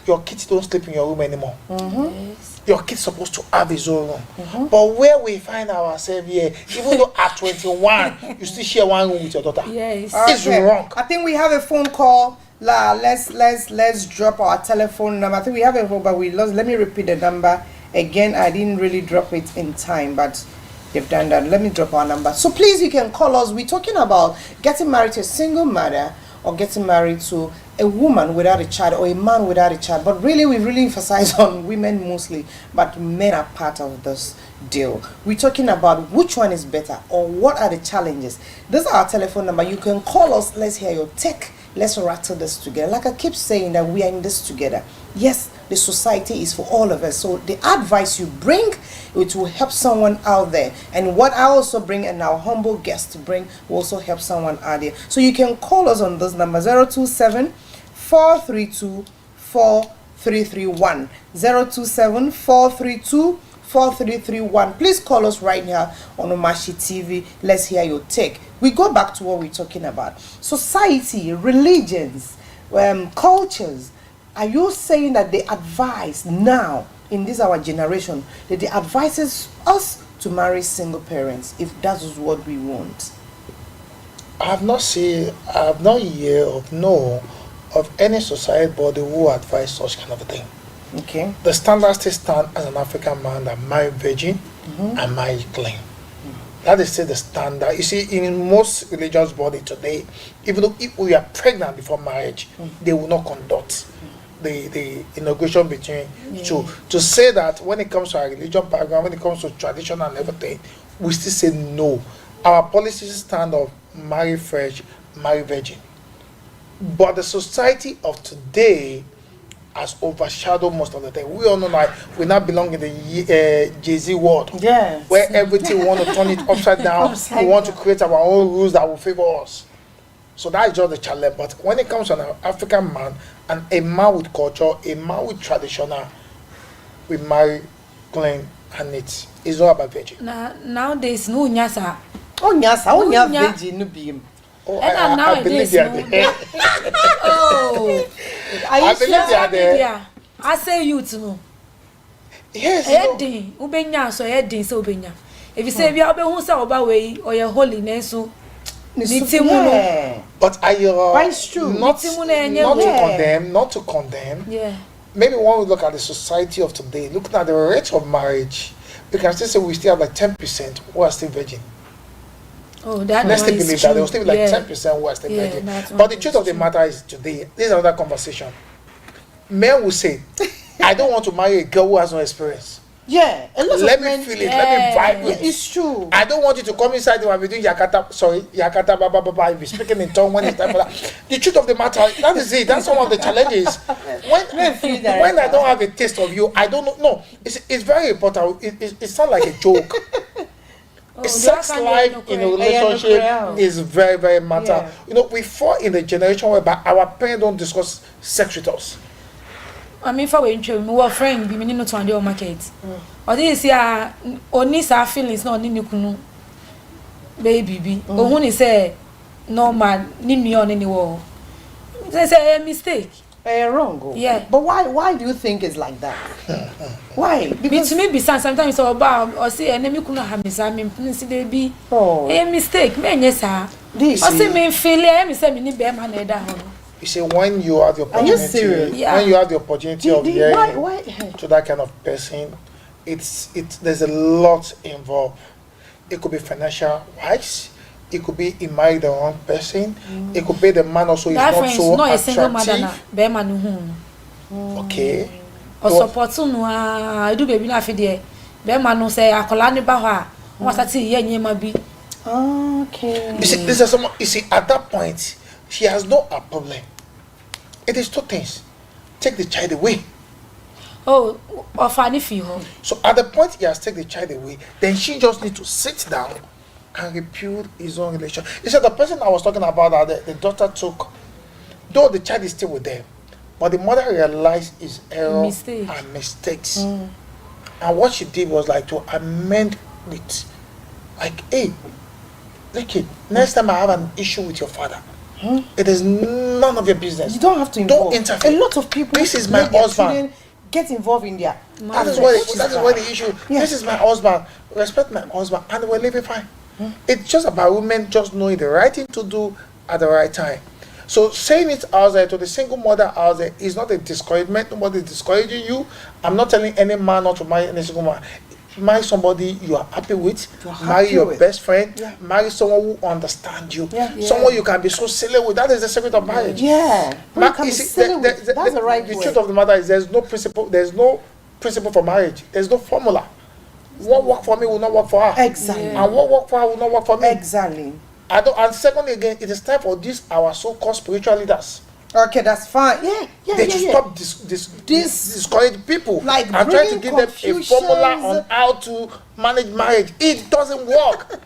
your kids don't sleep in your room anymore. Yes. Your kid's supposed to have his own room. But where we find ourselves here, even though at 21, you still share one room with your daughter. Yes. It's wrong. I think we have a phone call. Let's drop our telephone number. I think we have a phone, but we lost. Let me repeat the number again. I didn't really drop it in time, but they've done that. Let me drop our number. So please, you can call us. We're talking about getting married to a single mother or getting married to a woman without a child or a man without a child. But really, we really emphasize on women mostly, but men are part of this deal. We're talking about which one is better or what are the challenges. This is our telephone number. You can call us. Let's hear your take. Let's rattle this together. Like I keep saying, that we are in this together. Yes, the society is for all of us. So the advice you bring, it will help someone out there. And what I also bring, and our humble guest to bring, will also help someone out there. So you can call us on this number, 027 432 4331. 027 432 4331. Please call us right now on Omashi TV. Let's hear your take. We go back to what we're talking about. Society, religions, cultures. Are you saying that they advise now, in this our generation, that they advises us to marry single parents if that is what we want? I have not heard of of any society body who advise such kind of a thing. Okay. The standard still stand as an African man that marry virgin and marry clean. That is still the standard. You see, in most religious body today, even though if we are pregnant before marriage, they will not conduct the integration between two. To say that when it comes to our religion background, when it comes to tradition and everything, we still say no. Our policies stand of marry fresh, marry virgin. But the society of today has overshadowed most of the thing. We all know that we now belong in the Jay-Z world, where everything we want to turn it upside down. We want to create our own rules that will favor us. So that is just the challenge. But when it comes to an African man and a man with culture, a man with traditional, we marry clean and neat. It's all about virgin. Nowadays, no nyasa. Nyasa, virgin, no beam. Oh, I believe they are there. Oh, I believe they are there. I say you to know. Yes. Heading, Ubenya, so heading, so Benya. If you say we are who say about way or your holiness, so but are you not to condemn? Yeah. Maybe when we look at the society of today, looking at the rate of marriage, we can still say we still have like 10% who are still virgin. Oh, that let's still believe that there will still be like 10% who are still virgin. But the truth of the matter is today, this is another conversation. Men will say, I don't want to marry a girl who has no experience. Yeah, let me feel it. Let me vibe with it. It's true. I don't want you to come inside and be doing Yakata, baba, be speaking in tongue when it's time for that. The truth of the matter, that is it. That's one of the challenges. When I don't have a taste of you, I don't know. No, it's very important. It sounds like a joke. Sex life in a relationship is very, very matter. Yeah. You know, we fall in the generation whereby our parents don't discuss sex with us. I mean, for we were friends, we need to on market. Or this year, only our feelings not in you, baby. Or when he say, no man, need me on any wall. They say a mistake. Wrong. Yeah. But why do you think it's like that? Why? Because to me, besides sometimes it's about or say enemy couldn't have me. I mean, see they be a mistake. Man, yes, sir. This. I say me failure. Me say me need be man that. You see, when you have the opportunity, when you have the opportunity of hearing to that kind of person, there's a lot involved. It could be financial wise, It could be he married the wrong person. It could be the man also is that not friend so not a single mother na attractive. be man hu Okay. o support no a do baby na afide be man no say akola ne ba ho a won start ye nyema bi. Okay. You see, this is someone. You see, at that point, she has no problem. It is two things: take the child away. Oh, ofani fi ho. So at the point he has taken the child away, then she just need to sit down and rebuild his own relation. You said the person I was talking about that the daughter took, though the child is still with them, but the mother realized his error and mistakes. And what she did was like to amend it. Like, hey, look it, next time I have an issue with your father, it is none of your business. You don't have to involve. Don't interfere. A lot of people. This is my husband. Get involved in their. That is what the issue. Yeah. This is my husband. Respect my husband, and we're living fine. It's just about women just knowing the right thing to do at the right time. So saying it out there to the single mother out there is not a discouragement. Nobody is discouraging you. I'm not telling any man not to marry any single man. Marry somebody you are happy with. Marry your best friend. Yeah. Marry someone who understands you. Yeah. Someone you can be so silly with. That is the secret of marriage. Yeah. That's the right way. The truth of the matter is there's no principle. There's no principle for marriage. There's no formula. What work for me will not work for her. Exactly. And what work for her will not work for me. Exactly. And secondly, again, it is time for our so-called spiritual leaders. Okay, that's fine. They stop discourage people. Like and try to give them a formula on how to manage marriage. It doesn't work.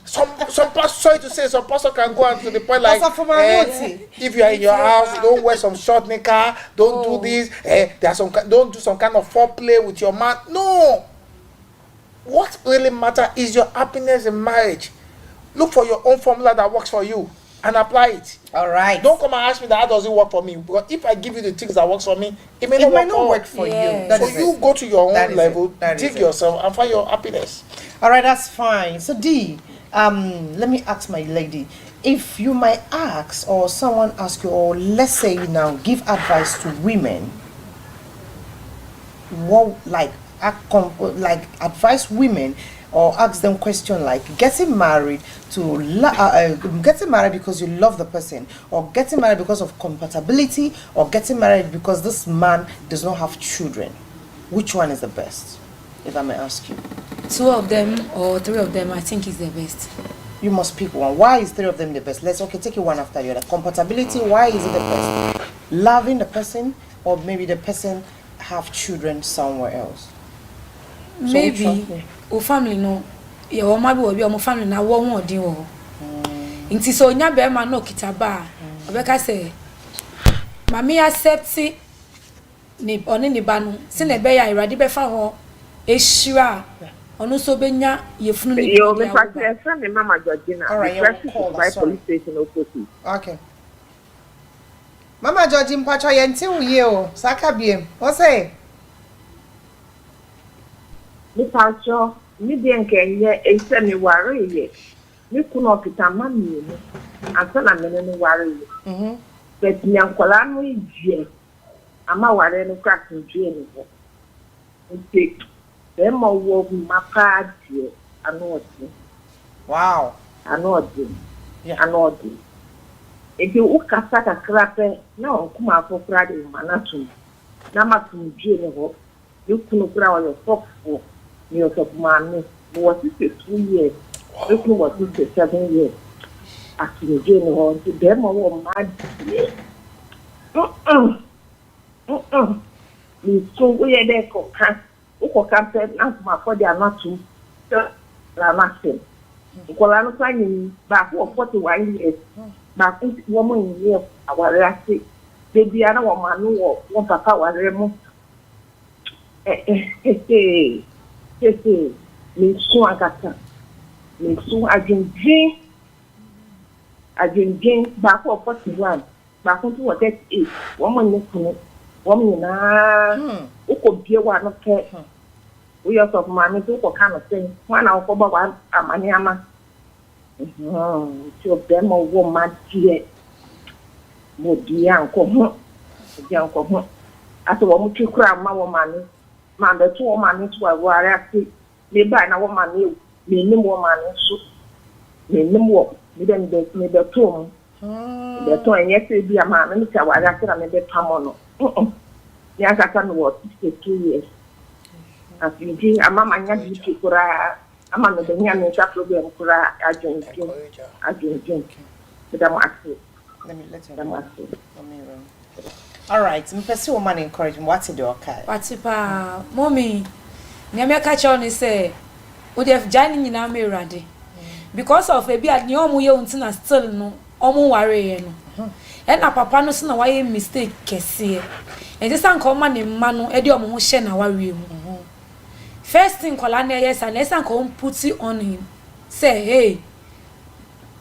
Some pastor, sorry to say, some pastor can go on to the point like, if you are in your house, don't wear some short knicker, don't do this. Don't do some kind of foreplay with your man. No. What really matters is your happiness in marriage. Look for your own formula that works for you and apply it. All right. Don't come and ask me that how does it work for me? Because if I give you the things that works for me, it may not work for you. So you go to your own level, dig yourself, and find your happiness. All right, that's fine. So D, let me ask my lady, if you might ask or someone ask you, or let's say you now give advice to women, what like advise women or ask them question like getting married because you love the person, or getting married because of compatibility, or getting married because this man does not have children, which one is the best, if I may ask you? 2 of them or 3 of them I think is the best. You must pick one. Why is 3 of them the best? Take it one after the other. Compatibility, why is it the best? Loving the person, or maybe the person have children somewhere else? Maybe o family no ye o ma bi wo bi o mo family na wo won odin wo nti so nya be ma no kitaba obeka say mami accept ni oni ni ba no se na be ya irade be fa ho ehira onu so be nya yefunu ni yo me kwati e friend me mama Georgina. All right, police station opposite. Okay. Mama Georgie mpacho ye nti wo ye o saka biem o say Mi pacho, mi bien kenye ese mi wari ye. Mi kuno kitama mi ye. Asa na mene ni wari ye. But nyankola no ije. Ama wari no crack nje ni ho. Nti dem wo mapa die anodi. Wow. Anodi. Yeah, anodi. Eti ukasa kakrape na okuma afokra de manatu. Na matum je ni ho. You kuno kura wa yo sofo. You of man was 2 years. It was 7 years. After the general, to them all mad. So we are there for camp. Uko camped and my body are not too. Nothing. Ukolano signing back for 41 years. Back woman in here, our last baby, I know what man who one papa was removed. Minsu agata minsu adwendwen baako of 41 baako to 38 woman ne kunu woman na ukobie wa no ke we are of man to ko kan sen wana okoba wa amani ama so dem wo ma tie mo dia nko ho aso wo mu twikura ma wo mani man the 2 woman to a ware ati me ba na woman me nim woman so me nim wo me the tomb. The tomb, and yes, be a man, and I was after I made Pamono. Yes, I can work 2 years. As you do, a mamma, and you kura, a man with the young program, kura, I drink. But I'm asking. Let me let you. All right, me person woman encouragement. What's it do? Okay. What's it pa? Mommy, nyame catch on say, we have joining in our ready. Because of a bit new omu ye untina still no, omu worry no. And a papa no so na why mistake kese. And this uncle man in manu, edi omu ho share na worry mu. First thing kola na yes and next uncle put it on him. Say, hey,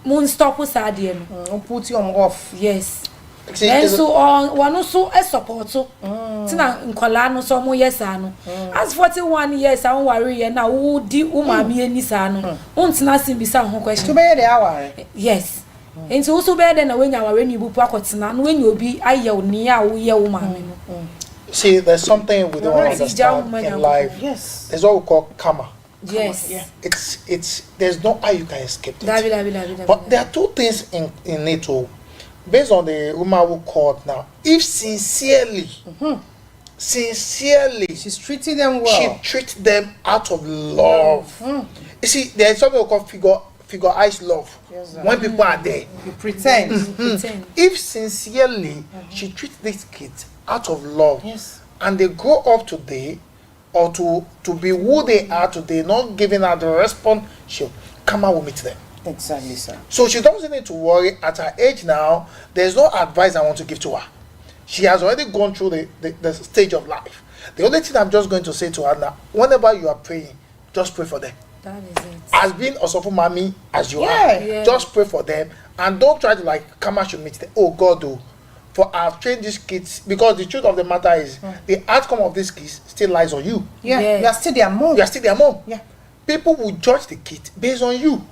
moon stop us adie no. Put you off. Yes. And so on one also a support so tina nkola no so mo yes ano as 41 years I worry na wo di wo mami ani sa no untina sim bisa ho question to be the hour yes and so also be there na when you worry ni bupu akotena no when you obi ayew ni a wo ye wo mami no. See, there's something we don't understand in life. Yes, there's what we call karma. Yes, yeah. It's there's no how you can escape it. David. But there are two things in it too. Based on the woman who called now, if sincerely, she's treating them well. She treats them out of love. You see, there's something we call figure eyes love. Yes, when people are there, you pretend. If sincerely, she treats these kids out of love, yes, and they grow up today, or to be who they are today, not giving her the response, she'll come out will meet them. Exactly, sir. So she doesn't need to worry. At her age now, there's no advice I want to give to her. She has already gone through the stage of life. The only thing I'm just going to say to her now, whenever you are praying, just pray for them. That is it. As being a support mommy as you are, Yeah. just pray for them and don't try to like come out should meet them. Oh God, do. For I've trained these kids because the truth of the matter is the outcome of these kids still lies on you. Yeah, Yes. you are still their mom. You are still their mom. Yeah. People will judge the kid based on you.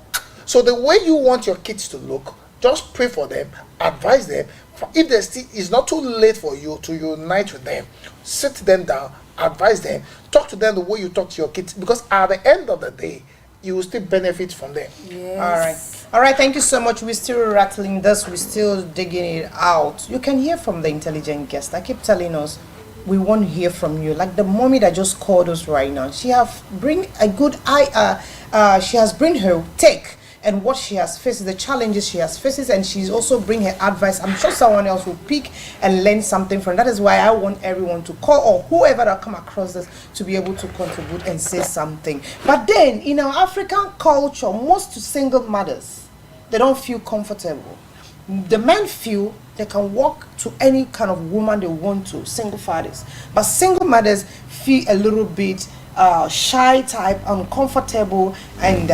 So the way you want your kids to look, just pray for them, advise them. If there's still, it's not too late for you to unite with them. Sit them down, advise them, talk to them the way you talk to your kids. Because at the end of the day, you will still benefit from them. Yes. All right, thank you so much. We're still rattling this, we're still digging it out. You can hear from the intelligent guest. I keep telling us, we want to hear from you. Like the mommy that just called us right now, she have bring a good she has bring her take and what she has faced, the challenges she has faced, and she's also bring her advice. I'm sure someone else will pick and learn something from that. Is why I want everyone to call or whoever that come across this to be able to contribute and say something. But then in our African culture, most single mothers, they don't feel comfortable. The men feel they can walk to any kind of woman they want to, single fathers. But single mothers feel a little bit shy type, uncomfortable, and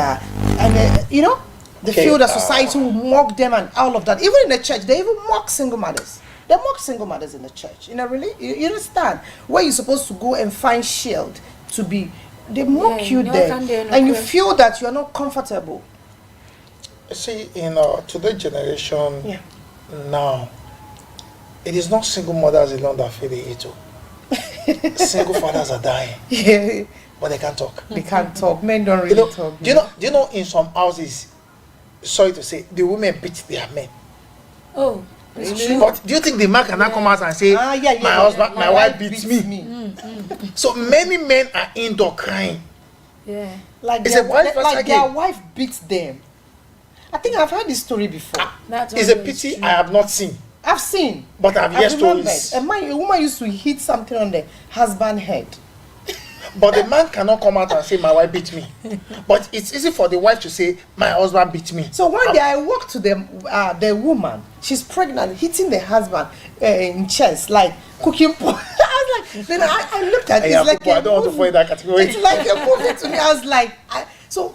you know, they feel that society will mock them and all of that. Even in the church, they even mock single mothers. They mock single mothers in the church. You know, really? You understand? Where you're supposed to go and find shield to be, they mock you there. And you feel that you're not comfortable. See, in today's generation now, it is not single mothers alone that feel the issue. Single fathers are dying, but they can't talk. They can't talk. Men don't really talk. Do you know? In some houses, sorry to say, the women beat their men. Oh, really? But do you think the man cannot come out and say, "My husband, my wife beats me"? So many men are indoor crying. yeah. Like It's their wife beats them. I think I've heard this story before. It's a pity I have not seen. I've seen, but I've heard stories. A woman used to hit something on the husband's head. But the man cannot come out and say, "My wife beat me." But it's easy for the wife to say, "My husband beat me." So one day I walked to the woman. She's pregnant, hitting the husband in chest, like cooking. I was like, then I looked at it. It's like I don't want to fall in that category. It's like a movie to me. I was like, so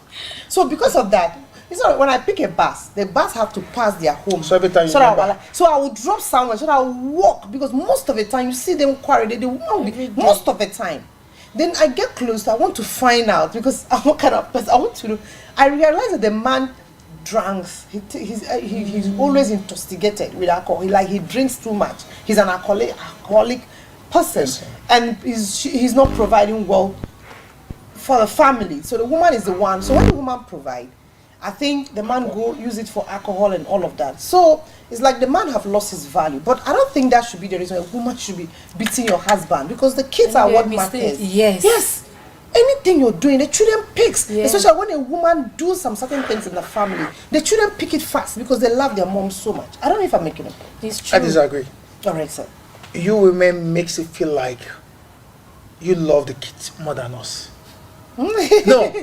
because of that. So when I pick a bus, the bus have to pass their home. So every time so I will drop somewhere, so I will walk, because most of the time you see them quarry, they won't most of the time. Then I get close, I want to find out, because I'm what kind of person I want to know. I realize that the man drinks. He's always intoxicated with alcohol. He drinks too much. He's an alcoholic person, and he's not providing well for the family. So the woman is the one. So when the woman provides, I think the man go use it for alcohol and all of that. So it's like the man have lost his value. But I don't think that should be the reason a woman should be beating your husband, because the kids are what matters. Yes. Anything you're doing, the children picks. Especially when a woman does some certain things in the family, the children pick it fast because they love their mom so much. I don't know if I'm making it. It's true. I disagree. All right, sir. You women makes it feel like you love the kids more than us. No.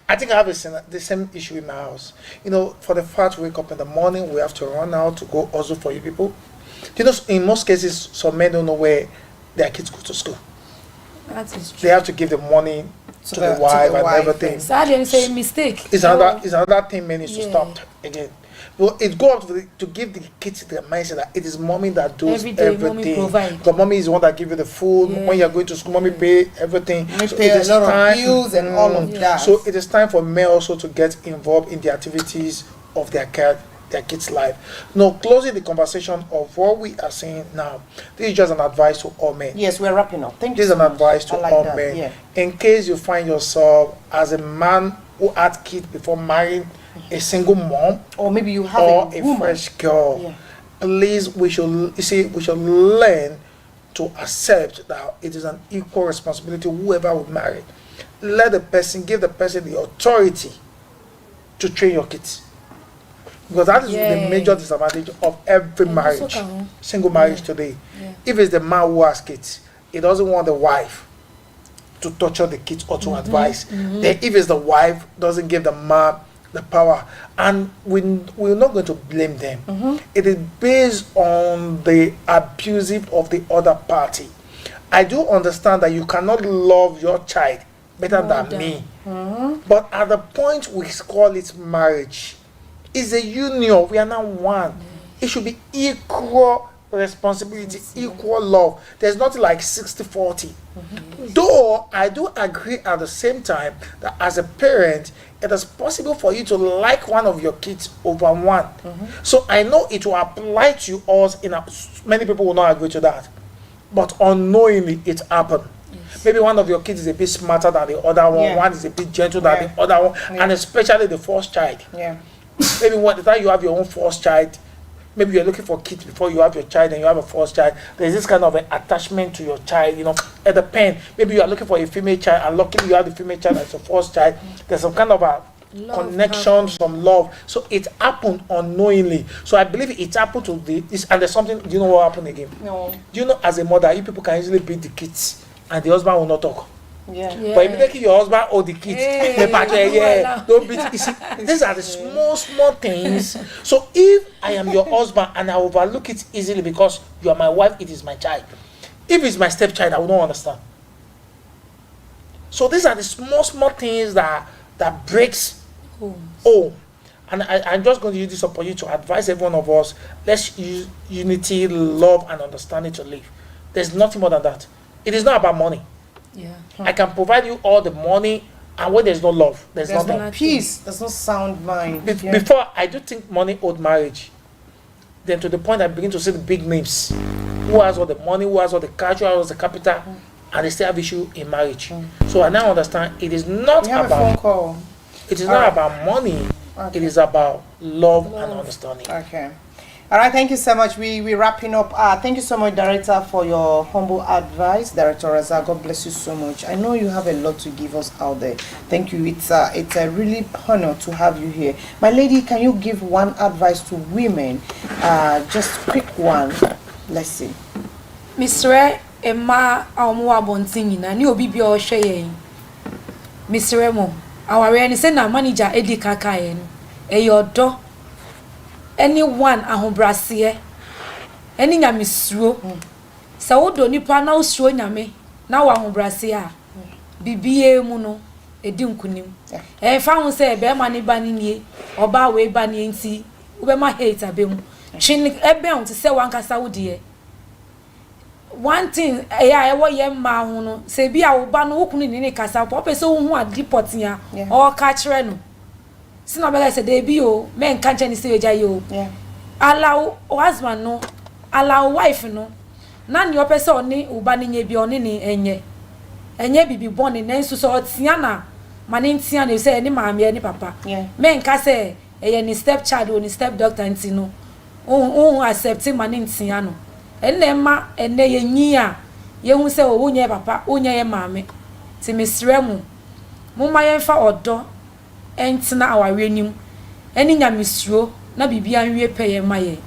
I think I have the same issue in my house. You know, for the fact we wake up in the morning, we have to run out to go hustle for you people. You know, in most cases, some men don't know where their kids go to school. That is true. They have to give the money to the wife and everything. So I didn't say mistake. It's another thing men need to stop again. Well, it go up to give the kids the mindset that it is mommy that does everything. The mommy is the one that give you the food. When you're going to school, mommy pay everything. So pay a lot of bills and all of that. So it is time for men also to get involved in the activities of their kids' life. Now, closing the conversation of what we are saying now, this is just an advice to all men. Yes, we're wrapping up. Thank you. This is an advice to all men. Yeah. In case you find yourself as a man who had kids before marrying a single mom, or maybe you have a fresh girl, please, we should learn to accept that it is an equal responsibility. Whoever would marry, give the person the authority to train your kids, because that is the major disadvantage of every marriage, single marriage today. If it's the man who has kids, he doesn't want the wife to torture the kids or to advise. Then if it's the wife, doesn't give the man the power, and we're not going to blame them. It is based on the abusive of the other party. I do understand that you cannot love your child better than me, but at the point we call it marriage, it's a union. We are now one. It should be equal responsibility, equal love. There's nothing like 60-40. Though I do agree at the same time that as a parent, it is possible for you to like one of your kids over one. So I know it will apply to us. Many people will not agree to that, but unknowingly it happened. Maybe one of your kids is a bit smarter than the other one. One is a bit gentle than the other one, and especially the first child. Maybe by the time you have your own first child, maybe you're looking for kids before you have your child and you have a first child. There's this kind of an attachment to your child, at the pen. Maybe you are looking for a female child, and luckily you have the female child as your first child. There's some kind of a connection, some love. So it happened unknowingly. So I believe it happened to and there's something. Do you know what happened again? No. Do you know, as a mother, you people can easily beat the kids and the husband will not talk. Yeah. But immediately your husband or the kids, don't beat. You see, these are the small things. So if I am your husband and I overlook it easily because you are my wife, it is my child. If it's my stepchild, I will not understand. So these are the small things that breaks home. And I'm just going to use this opportunity to advise every one of us. Let's use unity, love, and understanding to live. There's nothing more than that. It is not about money. I can provide you all the money, and when there's no love, there's no peace, there's no sound mind. Before, I do think money owed marriage. Then to the point I begin to see the big names. Who has all the money, who has all the cash, who has the capital, and they still have issue in marriage. So I now understand it is not about it is not about money. It is about love and understanding. Okay. All right, thank you so much. We're wrapping up. Thank you so much, Director, for your humble advice. Director Razak, God bless you so much. I know you have a lot to give us out there. Thank you. It's a really honor to have you here. My lady, can you give one advice to women? Just quick one. Let's see. Mr. Emma Aumwa Bontingina, ni obi bi o hwe yen. Mr. Emo, aware ni se na manager edi kaka yen. Eyodo anyone ahobrase any nyamesuro sa wodo nipa na osuro nyame na wa ahobrase a bibie mu no edi nkunim fa ho se be ma ne ba ne nie oba we ba ne nti wo be ma hate abem chin ebe on te se wankasa wo de one thing e wo ye ma ho no se bi a wo ba no wo kunu ni kasa po pe se wo hu adipot ya o ka kire no sina bela se de bi o men kan chani se eja yo allow husband no allow wife no na ni opese oni uba ni nye bi oni ni enye bibi boni na nsu so otia na manintia ne say any maame any papa men ka say ni step child or ni step doctor ntino accepting manintia no enema ene ye nyi a ye hu say wo nye papa onye ye maame ti mesremu mumma ye fa odo entina awarenim eni nyamesuro na bibia nwie peye maye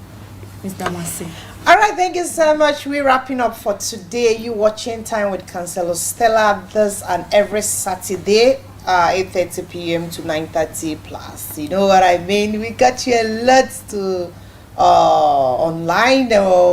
Mr. Mase. All right, thank you so much. We're wrapping up for today. You watching Time with Counsellor Stella this and every Saturday, 8:30 p.m. to 9:30 plus. You know what I mean? We got you a lot to online.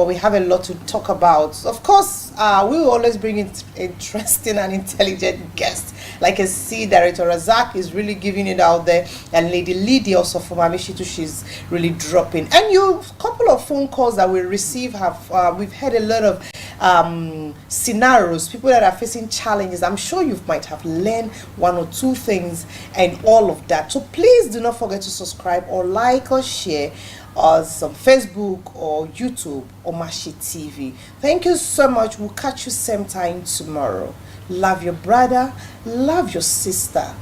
We have a lot to talk about. Of course, we will always bring in interesting and intelligent guests. Like I see, Director Razak is really giving it out there, and Lady Lydia also from Amishitu, she's really dropping. And you, couple of phone calls that we receive have we've had a lot of scenarios, people that are facing challenges. I'm sure you might have learned one or two things and all of that. So please do not forget to subscribe or like or share us on Facebook or YouTube or Mashi TV. Thank you so much. We'll catch you same time tomorrow. Love your brother, love your sister.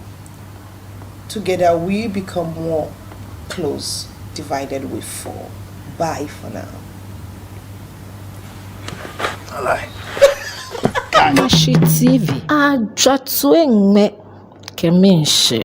Together we become more close, divided we fall. Bye for now. Mashi TV. Ajotwe ngme kemenshi.